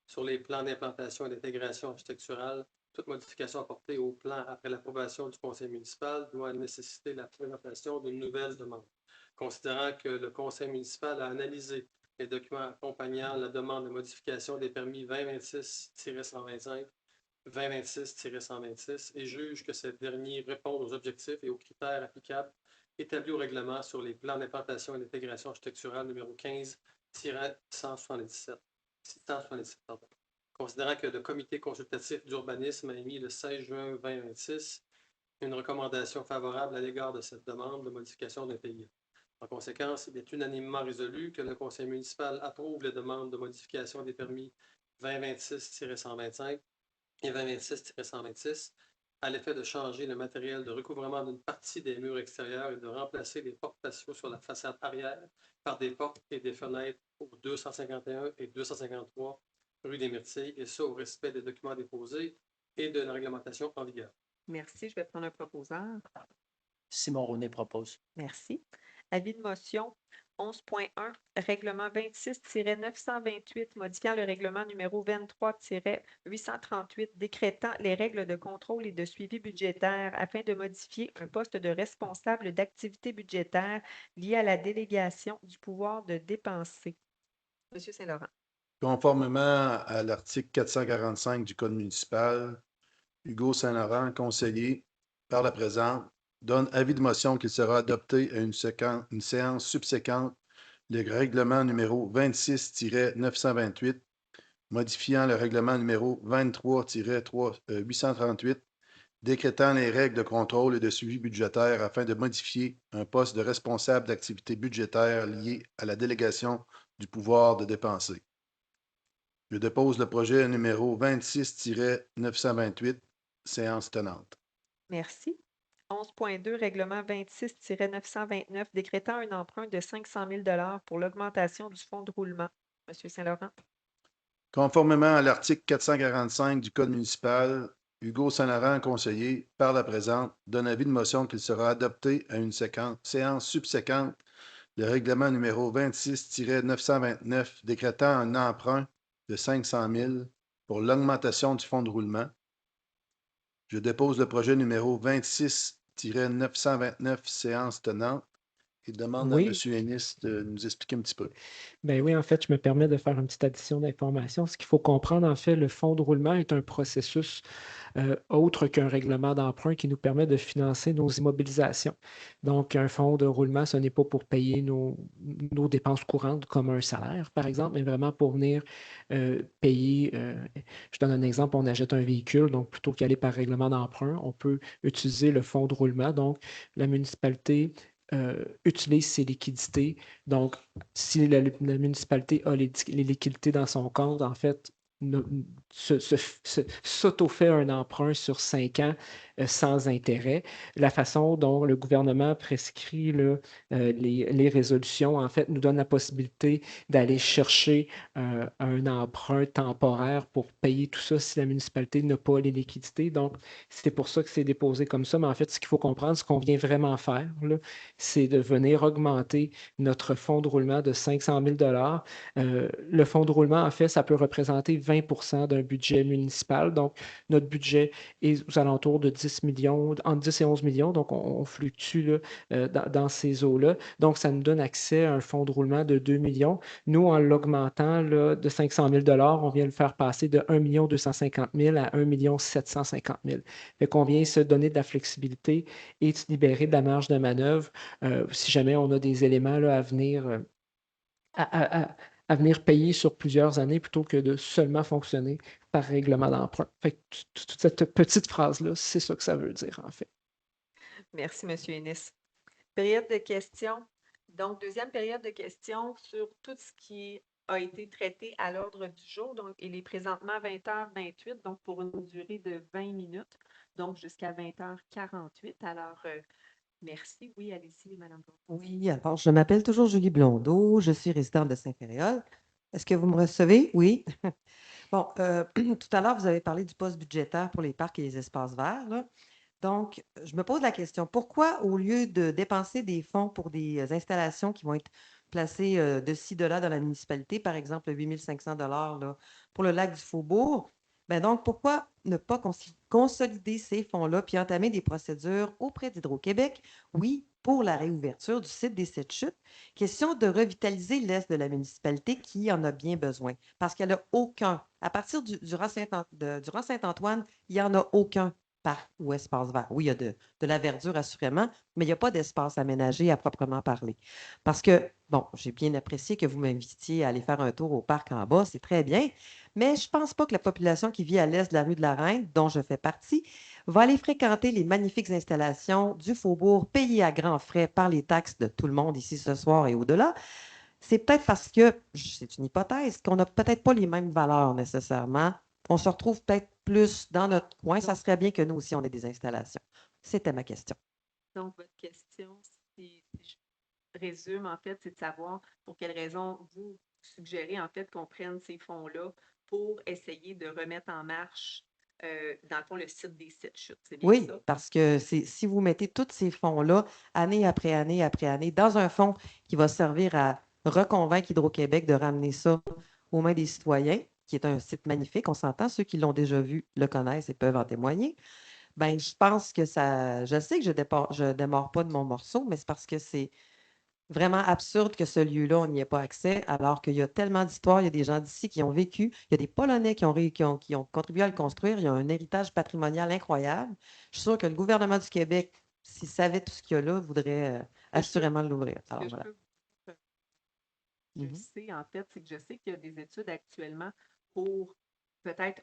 sur les plans d'implantation et d'intégration architecturale, toute modification apportée au plan après l'approbation du conseil municipal doit nécessiter la présentation d'une nouvelle demande. Considérant que le conseil municipal a analysé les documents accompagnant la demande de modification des permis 2026-125, 2026-126 et juge que ces derniers répondent aux objectifs et aux critères applicables établi au règlement sur les plans d'implantation et d'intégration architecturale numéro 15-177. Considérant que le comité consultatif d'urbanisme a émis le 16 juin 2026 une recommandation favorable à l'égard de cette demande de modification d'un PIA. En conséquence, il est unanimement résolu que le conseil municipal approuve les demandes de modification des permis 2026-125 et 2026-126 à l'effet de changer le matériel de recouvrement d'une partie des murs extérieurs et de remplacer les portes patio sur la façade arrière par des portes et des fenêtres aux 251 et 253 rue des Myrtilles, et ça au respect des documents déposés et de la réglementation en vigueur. Merci. Je vais prendre un proposeur. Simon Ronet propose. Merci. Avis de motion 11.1, règlement 26-928, modifiant le règlement numéro 23-838, décrétant les règles de contrôle et de suivi budgétaire afin de modifier un poste de responsable d'activité budgétaire lié à la délégation du pouvoir de dépenser. Monsieur Saint-Laurent. Conformément à l'article 445 du Code municipal, Hugo Saint-Laurent, conseiller, par la présente, donne avis de motion qu'il sera adopté à une séance subséquente le règlement numéro 26-928, modifiant le règlement numéro 23-838, décrétant les règles de contrôle et de suivi budgétaire afin de modifier un poste de responsable d'activité budgétaire lié à la délégation du pouvoir de dépenser. Je dépose le projet numéro 26-928, séance tenante. Merci. 11.2, règlement 26-929, décrétant un emprunt de 500 000 $ pour l'augmentation du fonds de roulement. Monsieur Saint-Laurent. Conformément à l'article 445 du Code municipal, Hugo Saint-Laurent, conseiller, par la présente, donne avis de motion qu'il sera adopté à une séance subséquente le règlement numéro 26-929, décrétant un emprunt de 500 000 pour l'augmentation du fonds de roulement. Je dépose le projet numéro 26-929, séance tenante, et demande à M. Ennis de nous expliquer un petit peu. Ben oui, en fait, je me permets de faire une petite addition d'informations. Ce qu'il faut comprendre, en fait, le fonds de roulement est un processus autre qu'un règlement d'emprunt qui nous permet de financer nos immobilisations. Donc, un fonds de roulement, ce n'est pas pour payer nos dépenses courantes comme un salaire, par exemple, mais vraiment pour venir payer. Je donne un exemple, on achète un véhicule, donc plutôt qu'aller par règlement d'emprunt, on peut utiliser le fonds de roulement. Donc, la municipalité utilise ses liquidités. Donc, si la municipalité a les liquidités dans son compte, en fait, s'auto-fait un emprunt sur 5 ans sans intérêt. La façon dont le gouvernement prescrit les résolutions, en fait, nous donne la possibilité d'aller chercher un emprunt temporaire pour payer tout ça si la municipalité n'a pas les liquidités. Donc, c'est pour ça que c'est déposé comme ça. Mais en fait, ce qu'il faut comprendre, ce qu'on vient vraiment faire, c'est de venir augmenter notre fonds de roulement de 500 000 $. Le fonds de roulement, en fait, ça peut représenter 20% d'un budget municipal. Donc, notre budget est aux alentours de 10 millions, entre 10 et 11 millions. Donc, on fluctue là, dans ces eaux-là. Donc, ça nous donne accès à un fonds de roulement de 2 millions. Nous, en l'augmentant de 500 000 $, on vient le faire passer de 1 250 000 à 1 750 000. Fait qu'on vient se donner de la flexibilité et se libérer de la marge de manœuvre si jamais on a des éléments là, à venir à venir payer sur plusieurs années plutôt que de seulement fonctionner par règlement d'emprunt. Fait que toute cette petite phrase-là, c'est ça que ça veut dire, en fait. Merci, M. Ennis. Période de questions. Donc, deuxième période de questions sur tout ce qui a été traité à l'ordre du jour. Donc, il est présentement 20h28, donc pour une durée de 20 minutes, donc jusqu'à 20h48. Alors, merci. Oui, allez-y, Mme Blondeau. Oui, alors je m'appelle toujours Julie Blondeau, je suis résidente de Saint-Féréol. Est-ce que vous me recevez? Oui. Bon, tout à l'heure, vous avez parlé du poste budgétaire pour les parcs et les espaces verts, là. Donc, je me pose la question, pourquoi au lieu de dépenser des fonds pour des installations qui vont être placées de ci, de là dans la municipalité, par exemple 8 500 $ là, pour le lac du Faubourg, ben donc pourquoi ne pas consolider ces fonds-là puis entamer des procédures auprès d'Hydro-Québec, oui, pour la réouverture du site des 7 chutes, question de revitaliser l'est de la municipalité qui en a bien besoin, parce qu'elle n'a aucun, à partir du rang Saint-Antoine, il n'y en a aucun parc ou espace vert. Oui, il y a de la verdure assurément, mais il n'y a pas d'espace aménagé à proprement parler. Parce que, bon, j'ai bien apprécié que vous m'invitiez à aller faire un tour au parc en bas, c'est très bien, mais je ne pense pas que la population qui vit à l'est de la rue de la Reine, dont je fais partie, va aller fréquenter les magnifiques installations du Faubourg payées à grands frais par les taxes de tout le monde ici ce soir et au-delà. C'est peut-être parce que, c'est une hypothèse, qu'on n'a peut-être pas les mêmes valeurs nécessairement. On se retrouve peut-être plus dans notre coin. Ça serait bien que nous aussi, on ait des installations. C'était ma question. Donc, votre question, si je résume, en fait, c'est de savoir pour quelles raisons vous suggérez, en fait, qu'on prenne ces fonds-là pour essayer de remettre en marche, dans le fond, le site des sites chutes. C'est bien Oui, ça? parce que si vous mettez tous ces fonds-là, année après année après année, dans un fonds qui va servir à reconvaincre Hydro-Québec de ramener ça aux mains des citoyens, qui est un site magnifique, on s'entend, ceux qui l'ont déjà vu le connaissent et peuvent en témoigner, ben je pense que ça, je sais que je démarre pas de mon morceau, mais c'est parce que c'est vraiment absurde que ce lieu-là, on n'y ait pas accès, alors qu'il y a tellement d'histoires, il y a des gens d'ici qui ont vécu, il y a des Polonais qui ont contribué à le construire, il y a un héritage patrimonial incroyable. Je suis sûre que le gouvernement du Québec, s'il savait tout ce qu'il y a là, voudrait assurément l'ouvrir. Ce Alors que je voilà. peux vous dire, je sais, en fait, c'est que je sais qu'il y a des études actuellement pour peut-être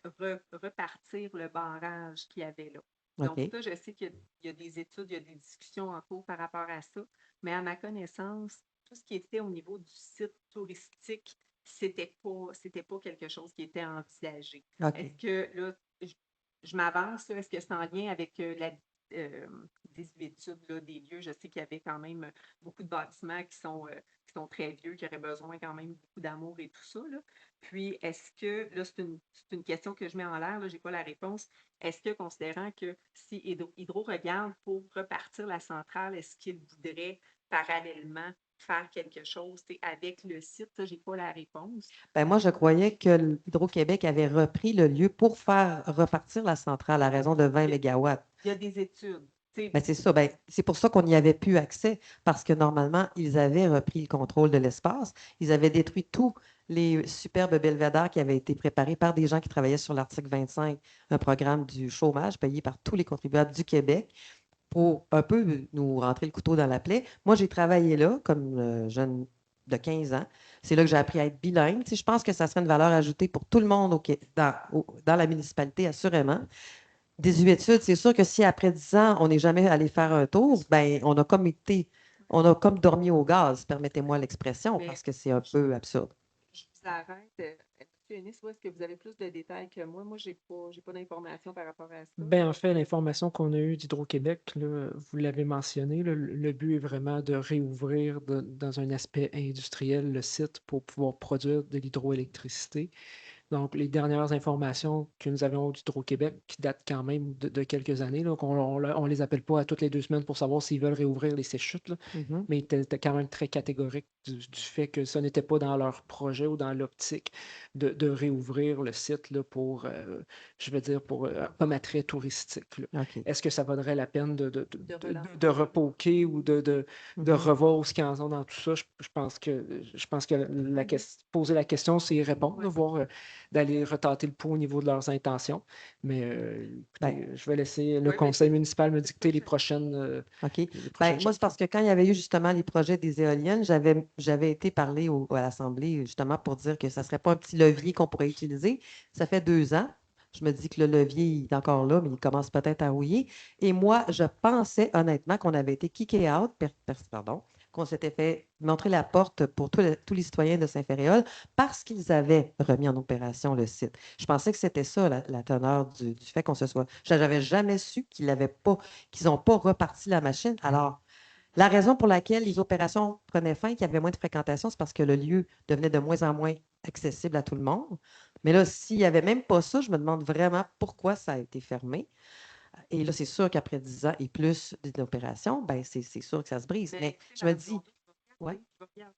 repartir le barrage qu'il y avait là. Donc, OK. ça, je sais qu'il y a des études, il y a des discussions en cours par rapport à ça. Mais à ma connaissance, tout ce qui était au niveau du site touristique, c'était pas quelque chose qui était envisagé. OK. Est-ce que là, je m'avance, là, est-ce que c'est en lien avec la euh, désuétude là, des lieux? Je sais qu'il y avait quand même beaucoup de bâtiments qui sont très vieux, qui auraient besoin quand même beaucoup d'amour et tout ça, là. Puis, est-ce que, là, c'est une question que je mets en l'air, là, je n'ai pas la réponse. Est-ce que, considérant que si Hydro regarde pour repartir la centrale, est-ce qu'il voudrait parallèlement faire quelque chose avec le site? Ça, je n'ai pas la réponse. Ben moi, je croyais que Hydro-Québec avait repris le lieu pour faire repartir la centrale à raison de 20 mégawatts. Il y a des études. Ben, c'est ça. Ben, c'est pour ça qu'on n'y avait plus accès, parce que normalement, ils avaient repris le contrôle de l'espace. Ils avaient détruit tous les superbes belvédères qui avaient été préparés par des gens qui travaillaient sur l'article 25, un programme du chômage payé par tous les contribuables du Québec pour un peu nous rentrer le couteau dans la plaie. Moi, j'ai travaillé là comme jeune de 15 ans. C'est là que j'ai appris à être bilingue. Tu sais, je pense que ça serait une valeur ajoutée pour tout le monde dans la municipalité, assurément. Des études, c'est sûr que si après 10 ans, on n'est jamais allé faire un tour, ben on a comme dormi au gaz, permettez-moi l'expression, Mais parce que c'est un peu absurde. je vous arrête. M. Ennis, est-ce que vous avez plus de détails que moi? Moi, j'ai pas d'informations par rapport à ça. Ben, en fait, l'information qu'on a eue d'Hydro-Québec, là, vous l'avez mentionné, là, le but est vraiment de réouvrir dans un aspect industriel le site pour pouvoir produire de l'hydroélectricité. Donc, les dernières informations que nous avons d'Hydro-Québec, qui datent quand même de quelques années, là, on les appelle pas à toutes les 2 semaines pour savoir s'ils veulent réouvrir les séchutes, là, mais ils étaient quand même très catégoriques du fait que ça n'était pas dans leur projet ou dans l'optique de réouvrir le site là, pour, je veux dire, pour comme attrait touristique, là. OK. Est-ce que ça vaudrait la peine relancer. de repoker ou de Mhm. revoir où ce qu'ils en sont dans tout ça? Je pense que poser la question, c'est y répondre, là, voir d'aller retenter le pouls au niveau de leurs intentions. Mais écoutez, je vais laisser le conseil municipal me dicter les prochaines. OK. les Ben, prochaines moi, choses. c'est parce que quand il y avait eu justement les projets des éoliennes, j'avais été parler à l'Assemblée justement pour dire que ça ne serait pas un petit levier qu'on pourrait utiliser. Ça fait 2 ans. Je me dis que le levier il est encore là, mais il commence peut-être à rouiller. Et moi, je pensais honnêtement qu'on avait été kické out, qu'on s'était fait montrer la porte pour tous les citoyens de Saint-Féréol parce qu'ils avaient remis en opération le site. Je pensais que c'était ça, la teneur du fait qu'on se soit. Je n'avais jamais su qu'ils n'ont pas reparti la machine. Alors, la raison pour laquelle les opérations prenaient fin, qu'il y avait moins de fréquentation, c'est parce que le lieu devenait de moins en moins accessible à tout le monde. Mais là, s'il n'y avait même pas ça, je me demande vraiment pourquoi ça a été fermé. Et là, c'est sûr qu'après 10 ans et plus d'opération, ben c'est sûr que ça se brise. Mais je me dis, ouais. Je regarde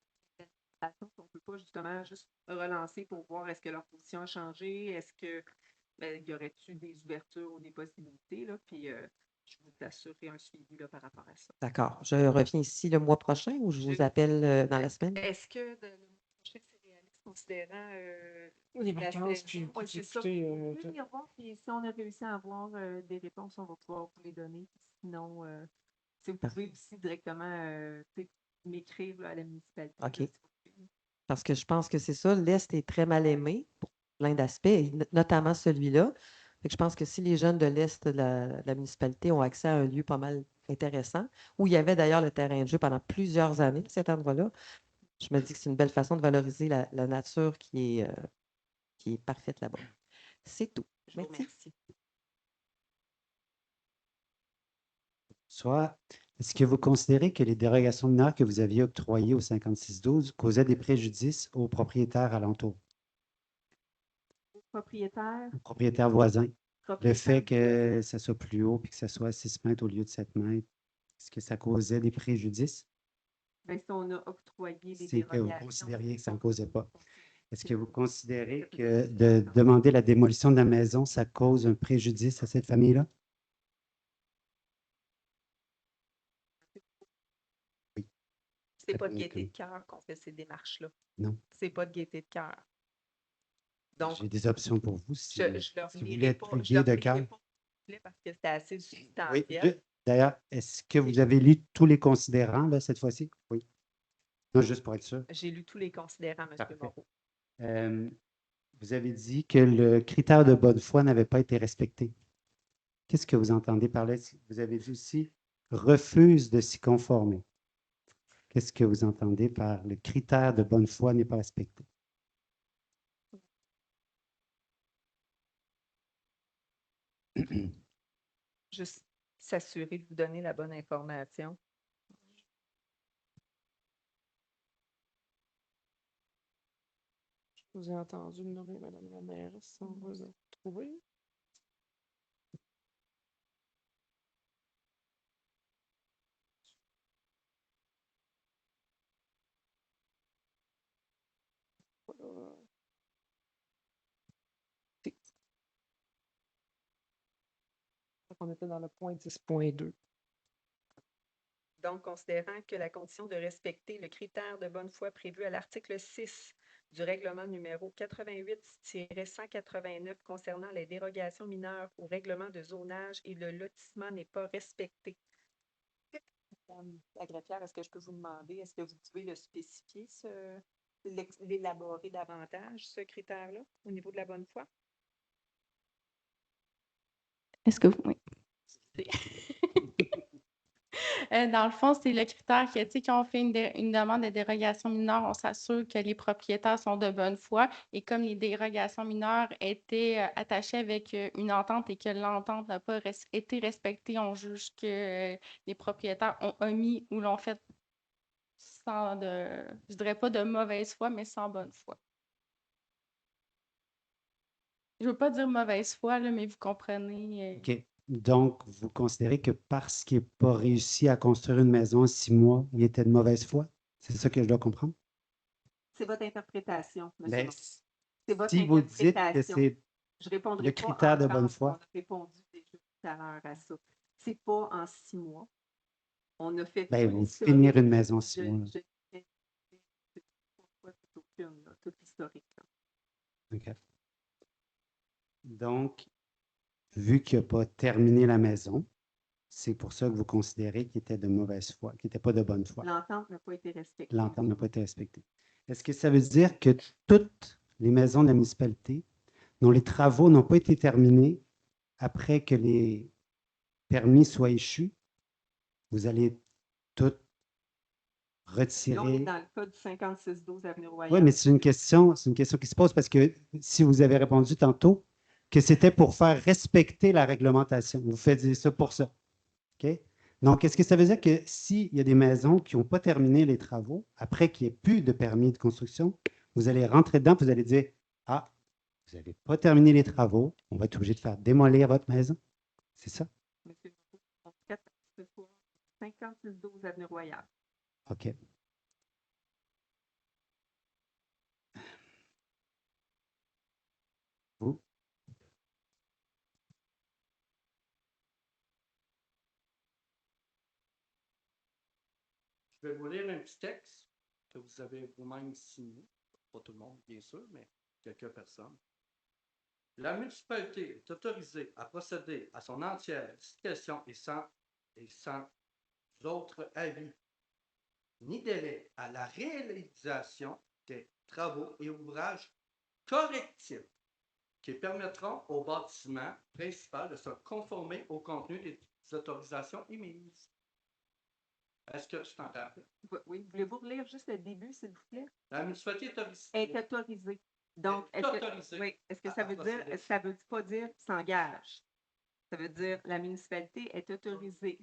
on ne peut pas justement juste relancer pour voir est-ce que leur position a changé, est-ce que y aurait-il des ouvertures ou des possibilités, là, puis je vous assurerai un suivi là, par rapport à ça. D'accord. Je reviens ici le mois prochain ou je vous appelle dans la semaine? Est-ce que le mois prochain, c'est réaliste qu'on considérant Les la vacances, puis saison, pour ouais, c'est ça. écouter. Vous pouvez venir voir, puis si on a réussi à avoir des réponses, on va pouvoir vous les donner. Sinon, si vous pouvez aussi directement tu sais, m'écrire là, à la municipalité. OK. là, si vous voulez. Parce que je pense que c'est ça, l'Est est très mal aimé pour plein d'aspects, et notamment celui-là. Fait que je pense que si les jeunes de l'Est de la municipalité ont accès à un lieu pas mal intéressant, où il y avait d'ailleurs le terrain de jeu pendant plusieurs années, cet endroit-là, je me dis que c'est une belle façon de valoriser la nature qui est parfaite là-bas. C'est tout. Je vous Merci. remercie. Soit, est-ce que vous considérez que les dérogations mineures que vous aviez octroyées au 5612 causaient des préjudices aux propriétaires alentours, Propriétaire, aux propriétaires voisins? Le fait propriétaire. que ça soit plus haut et que ça soit 6 mètres au lieu de 7 mètres, est-ce que ça causait des préjudices? Ben, si on a octroyé des C'est que vous dérogations, considériez que ça ne causait pas. Est-ce que vous c'est- considérez c'est- que de demander la démolition de la maison, ça cause un préjudice à cette famille-là? Oui. c'est pas de Répondez gaieté comme- de cœur qu'on fait ces démarches-là. Non. C'est pas de gaieté de cœur. Donc, J'ai des options pour vous. Si, je leur si vous voulez lirai être pas, plus je gai leur de lirai cœur. pas parce que c'était assez Oui. substantiel. D'ailleurs, est-ce que vous avez lu tous les considérants là, cette fois-ci? Oui. Non, juste pour être sûr. J'ai lu tous les considérants, M. Parfait. Moreau. Vous avez dit que le critère de bonne foi n'avait pas été respecté. Qu'est-ce que vous entendez par là? Vous avez dit aussi refuse de s'y conformer. Qu'est-ce que vous entendez par le critère de bonne foi n'est pas respecté? Juste s'assurer de vous donner la bonne information. Je vous ai entendu nommer Mme la mairesse, on va le retrouver. Voilà. On était dans le point 10.2. Donc, considérant que la condition de respecter le critère de bonne foi prévu à l'article 6 du règlement numéro 88-189 concernant les dérogations mineures au règlement de zonage et le lotissement n'est pas respecté. La greffière, est-ce que je peux vous demander, est-ce que vous pouvez le spécifier, l'élaborer davantage, ce critère-là, au niveau de la bonne foi? Est-ce que vous... Oui. Dans le fond, c'est le critère que, tu sais, quand on fait une demande de dérogation mineure, on s'assure que les propriétaires sont de bonne foi. Et comme les dérogations mineures étaient attachées avec une entente et que l'entente n'a pas été respectée, on juge que les propriétaires ont omis ou l'ont fait sans je dirais pas de mauvaise foi, mais sans bonne foi. Je veux pas dire mauvaise foi, là, mais vous comprenez. OK. Donc, vous considérez que parce qu'il n'a pas réussi à construire une maison en 6 mois, il était de mauvaise foi? C'est ça que je dois comprendre? C'est votre interprétation, M. Mais Moreau. C'est votre si vous dites que interprétation. c'est Je répondrai le pas critère de bonne encore. foi. On a répondu déjà tout à l'heure à ça. C'est pas en 6 mois. On a fait Ben, tout vous l'historique. finir une maison en 6 mois. Là. Tout l'historique. là. OK. Donc, vu qu'il n'a pas terminé la maison, c'est pour ça que vous considérez qu'il était de mauvaise foi, qu'il n'était pas de bonne foi. L'entente n'a pas été respectée. L'entente n'a pas été respectée. Est-ce que ça veut dire que toutes les maisons de la municipalité dont les travaux n'ont pas été terminés après que les permis soient échus, vous allez toutes Là, on est retirer? dans le cas du 5612 Avenue Royale. Oui, mais c'est une question qui se pose parce que si vous avez répondu tantôt que c'était pour faire respecter la réglementation, vous faites ça pour ça. OK? Donc, est-ce que ça veut dire que s'il y a des maisons qui n'ont pas terminé les travaux, après qu'il n'y ait plus de permis de construction, vous allez rentrer dedans, vous allez dire, ah, vous n'avez pas terminé les travaux, on va être obligé de faire démolir votre maison. C'est ça? Monsieur, 5612 Avenue Royale. OK. Vous? Je vais vous lire un petit texte que vous avez vous-même signé. pas tout le monde, bien sûr, mais quelques personnes. La municipalité est autorisée à procéder à son entière discrétion et sans autre avis ni délai à la réalisation des travaux et ouvrages correctifs qui permettront au bâtiment principal de se conformer au contenu des autorisations émises. Est-ce que je t'entends? Oui, voulez-vous relire juste le début, s'il vous plaît? La municipalité est autorisée. Est autorisée. Donc, Est autorisée oui, est-ce que à ça veut dire, procéder. ça veut pas dire s'engage? Ça veut dire la municipalité est autorisée.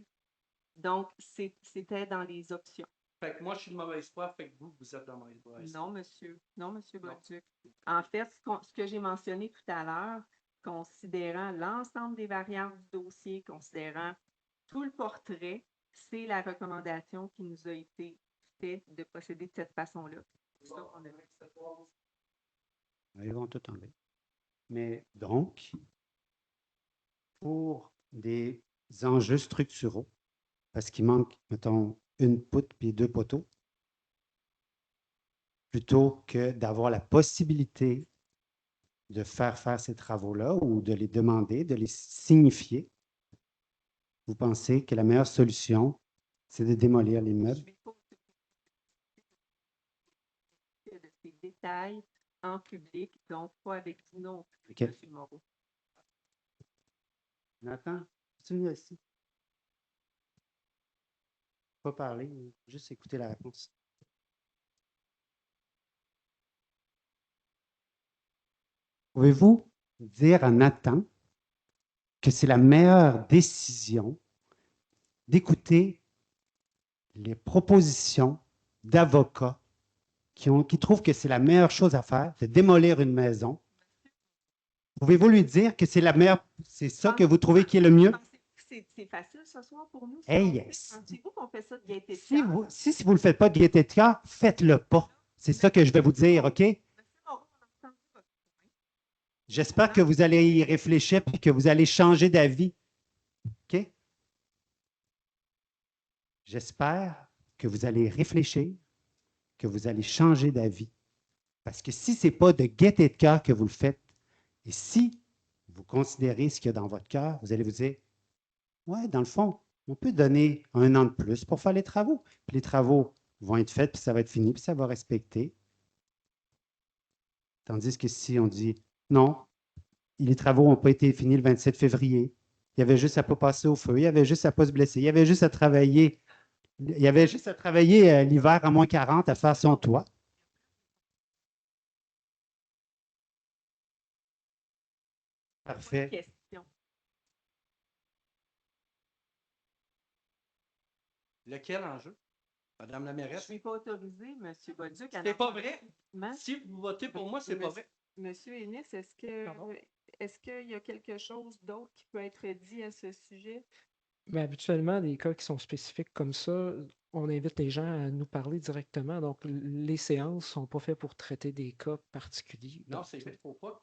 Donc, c'était dans les options. Fait que moi, je suis de mauvaise foi, fait que vous êtes de mauvaise foi. Non, monsieur. Non, monsieur Bolduc. En fait, ce que j'ai mentionné tout à l'heure, considérant l'ensemble des variantes du dossier, considérant tout le portrait, c'est la recommandation qui nous a été faite de procéder de cette façon-là. C'est ça qu'on a fait. Ils vont tout enlever. Mais donc, pour des enjeux structuraux, parce qu'il manque, mettons, une poutre puis 2 poteaux, plutôt que d'avoir la possibilité de faire ces travaux-là ou de les demander, de les signifier, vous pensez que la meilleure solution, c'est de démolir l'immeuble? De ces détails en public, donc pas avec vous non plus, OK. M. Moreau. Nathan, tu viens ici. Pas parler, juste écouter la réponse. Pouvez-vous dire à Nathan que c'est la meilleure décision d'écouter les propositions d'avocats qui trouvent que c'est la meilleure chose à faire, de démolir une maison? Pouvez-vous lui dire que c'est la meilleure, c'est ça que vous trouvez qui est le mieux? C'est facile ce soir pour nous. Hey, Pensez-vous qu'on fait ça de gaieté de si cœur? vous ne le faites pas de gaieté de cœur, faites-le pas. C'est ça que je vais vous dire, OK? J'espère que vous allez y réfléchir et que vous allez changer d'avis. OK? J'espère que vous allez réfléchir, que vous allez changer d'avis. Parce que si ce n'est pas de gaieté de cœur que vous le faites, et si vous considérez ce qu'il y a dans votre cœur, vous allez vous dire, ouais, dans le fond, on peut donner 1 an de plus pour faire les travaux. Puis les travaux vont être faits, puis ça va être fini, puis ça va respecter. Tandis que si on dit, non, les travaux n'ont pas été finis le 27 février, il y avait juste à ne pas passer au feu, il y avait juste à ne pas se blesser, il y avait juste à travailler, l'hiver à moins 40 à faire son toit. Parfait. Question. Lequel enjeu? Madame la Je mairesse? ne suis pas autorisée, M. Bolduc. C'est pas vrai. Si vous votez pour moi, c'est pas vrai. Monsieur Ennis, est-ce qu'il y a quelque chose d'autre qui peut être dit à ce sujet? Mais habituellement, des cas qui sont spécifiques comme ça, on invite les gens à nous parler directement. Donc, les séances ne sont pas faites pour traiter des cas particuliers. Non, Donc, il ne faut pas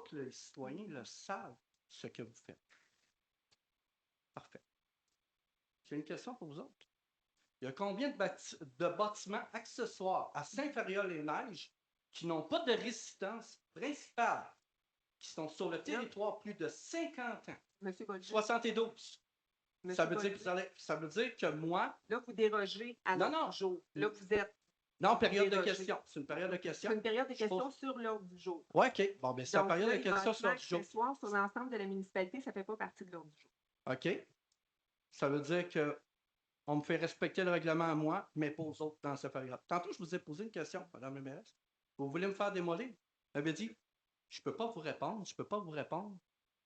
que les citoyens le savent, ce que vous faites. Parfait. J'ai une question pour vous autres. Il y a combien de bâtiments accessoires à Saint-Ferréol-les-Neiges qui n'ont pas de résidence principale, qui sont sur le territoire plus de 50 ans? Monsieur Bolduc. 72. Ça veut dire que moi... Là, vous dérogez à l'ordre du jour. Là, vous êtes... Non, période de questions. C'est une période de questions. C'est une période de questions sur l'ordre du jour. Oui, OK. Bon, bien, c'est la Donc, période là, de questions sur l'ordre du jour. accessoires sur l'ensemble de la municipalité, ça ne fait pas partie de l'ordre du jour. OK. Ça veut dire que on me fait respecter le règlement à moi, mais pas aux autres dans cette période. Tantôt, je vous ai posé une question, Madame la mairesse. Vous voulez me faire démolir? Vous m'avez dit, je ne peux pas vous répondre, je ne peux pas vous répondre.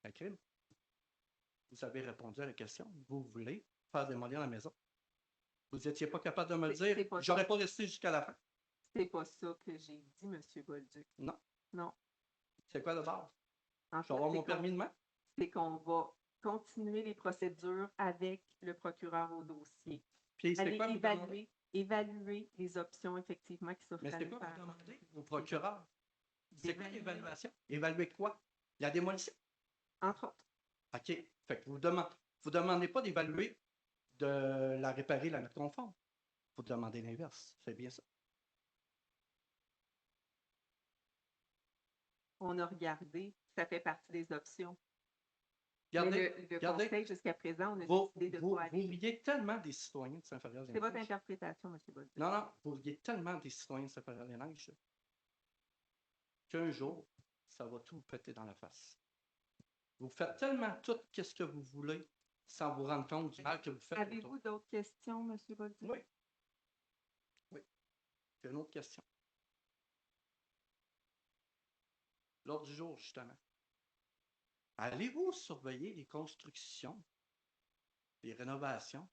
Un crime. Vous avez répondu à la question. Vous voulez faire démolir la maison. Vous n'étiez pas capable de me le dire. J'aurais pas resté jusqu'à la fin. C'est pas ça que j'ai dit, M. Bolduc. Non. Non. C'est quoi de base? En Je vais avoir mon permis de main? C'est qu'on va continuer les procédures avec le procureur au dossier. Puis c'est quoi évaluer les options effectivement qui s'offrent à nous. Mais c'est quoi vous demandez au procureur? C'est quoi l'évaluation? Évaluer quoi? La démolition? Entre autres. OK. Fait que vous demandez pas d'évaluer, de la réparer, la mettre conforme. Vous demandez l'inverse. C'est bien ça. On a regardé, ça fait partie des options. Mais Regardez, le regardez, conseil, jusqu'à présent, on a vous, décidé de vous, pas vous aller. riez tellement des citoyens de Saint-Fériol-des-Neiges. C'est votre interprétation, M. Bolduc. Non, non, vous riez tellement des citoyens de Saint-Fériol-des-Neiges là, qu'un jour, ça va tout vous péter dans la face. Vous faites tellement tout ce que vous voulez sans vous rendre compte du mal que vous faites. Avez-vous d'autres questions, M. Bolduc? Oui. Oui. J'ai une autre question. L'ordre du jour, justement. Allez-vous surveiller les constructions, les rénovations,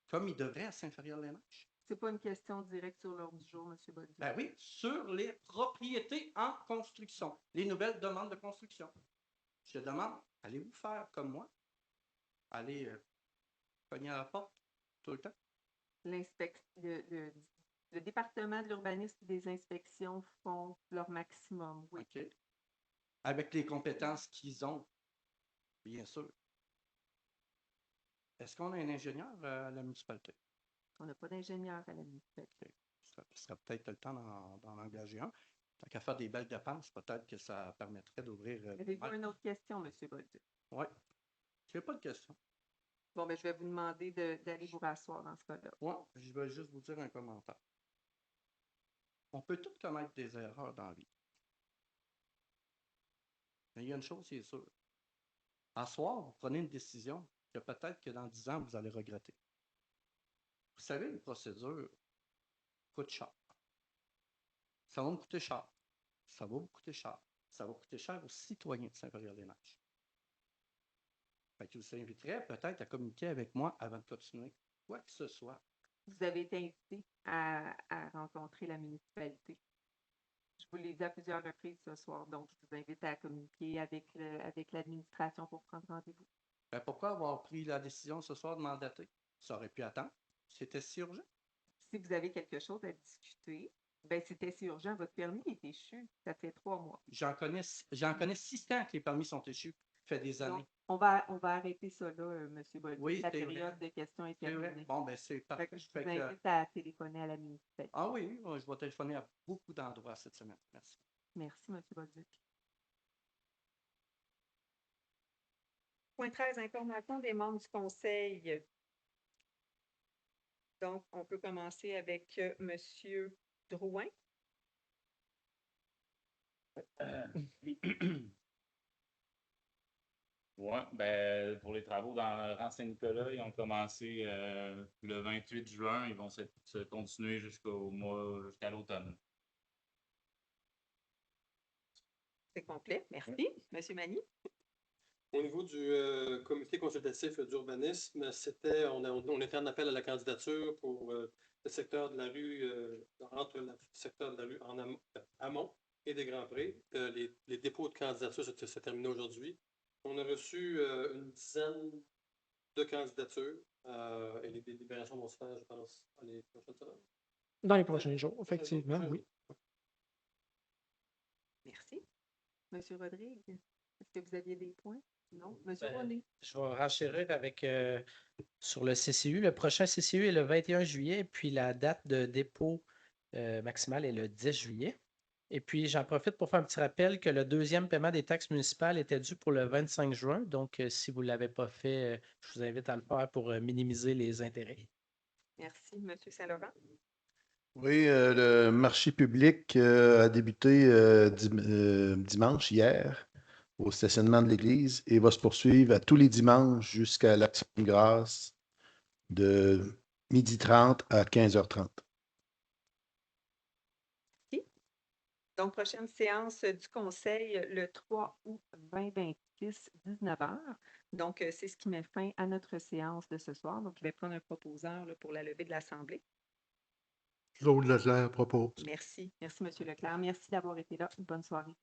comme il devrait à Saint-Fériol-les-Neiges? C'est pas une question directe sur l'ordre du jour, M. Bolduc. Ben oui, sur les propriétés en construction, les nouvelles demandes de construction. Je demande, allez-vous faire comme moi? Allez cogner à la porte tout le temps? Le département de l'urbanisme et des inspections font leur maximum, oui. OK. Avec les compétences qu'ils ont, bien sûr. Est-ce qu'on a un ingénieur à la municipalité? On n'a pas d'ingénieur à la municipalité. Ça serait peut-être le temps d'en engager un. Tant qu'à faire des belles dépenses, peut-être que ça permettrait d'ouvrir. Avez-vous une autre question, M. Bolduc? Oui. Je n'ai pas de question. Bon, ben, je vais vous demander d'aller vous rasseoir dans ce cas-là. Oui, je vais juste vous dire un commentaire. On peut tous commettre des erreurs dans la vie. Mais il y a une chose qui est sûre. À soir, vous prenez une décision que peut-être que dans 10 ans, vous allez regretter. Vous savez, une procédure coûte cher. Ça va me coûter cher. Ça va vous coûter cher. Ça va coûter cher aux citoyens de Saint-Fériol-des-Neiges. Fait que je vous inviterais peut-être à communiquer avec moi avant de continuer. Quoi que ce soit. Vous avez été invité à rencontrer la municipalité. Je vous l'ai dit à plusieurs reprises ce soir, donc je vous invite à communiquer avec l'administration pour prendre rendez-vous. Ben, pourquoi avoir pris la décision ce soir de mandater? Ça aurait pu attendre. C'était si urgent. Si vous avez quelque chose à discuter, ben c'était si urgent. Votre permis est échu. Ça fait 3 mois. J'en connais 600 que les permis sont échus. Ça fait des années. Donc, on va arrêter ça là, M. Bolduc. Oui, La c'est période vrai. de questions est C'est vrai. terminée. Bon, ben c'est Fait parfait. que je vous invite à téléphoner à la municipalité. Ah oui, je vais téléphoner à beaucoup d'endroits cette semaine. Merci. Merci, M. Bolduc. Point 13, information des membres du conseil. Donc, on peut commencer avec M. Drouin. Oui, ben, pour les travaux dans le rang Saint-Nicolas, ils ont commencé le 28 juin. Ils vont se continuer jusqu'à l'automne. C'est complet. Merci. Monsieur Mani. Au niveau du comité consultatif d'urbanisme, on était en appel à la candidature pour le secteur de la rue, entre le secteur de la rue en amont et des Grands-Prés. Les dépôts de candidature s'est terminé aujourd'hui. On a reçu une dizaine de candidatures et les délibérations vont se faire, je pense, dans les prochaines semaines. Dans les prochains jours, effectivement, oui. Merci. Monsieur Rodrigue, est-ce que vous aviez des points? Non. Monsieur René. Je vais renchérir avec sur le CCU. Le prochain CCU est le 21 juillet, puis la date de dépôt maximale est le 10 juillet. Et puis, j'en profite pour faire un petit rappel que le deuxième paiement des taxes municipales était dû pour le 25 juin. Donc, si vous ne l'avez pas fait, je vous invite à le faire pour minimiser les intérêts. Merci. Monsieur Saint-Laurent. Oui, le marché public a débuté dimanche, hier, au stationnement de l'église et va se poursuivre à tous les dimanches jusqu'à l'Action de grâce de 12h30 à 15h30. Donc, prochaine séance du Conseil le 3 août 2026, 19h. Donc, c'est ce qui met fin à notre séance de ce soir. Donc, je vais prendre un proposeur là, pour la levée de l'Assemblée. Claude Leclerc propose. Merci. Merci, M. Leclerc. Merci d'avoir été là. Bonne soirée.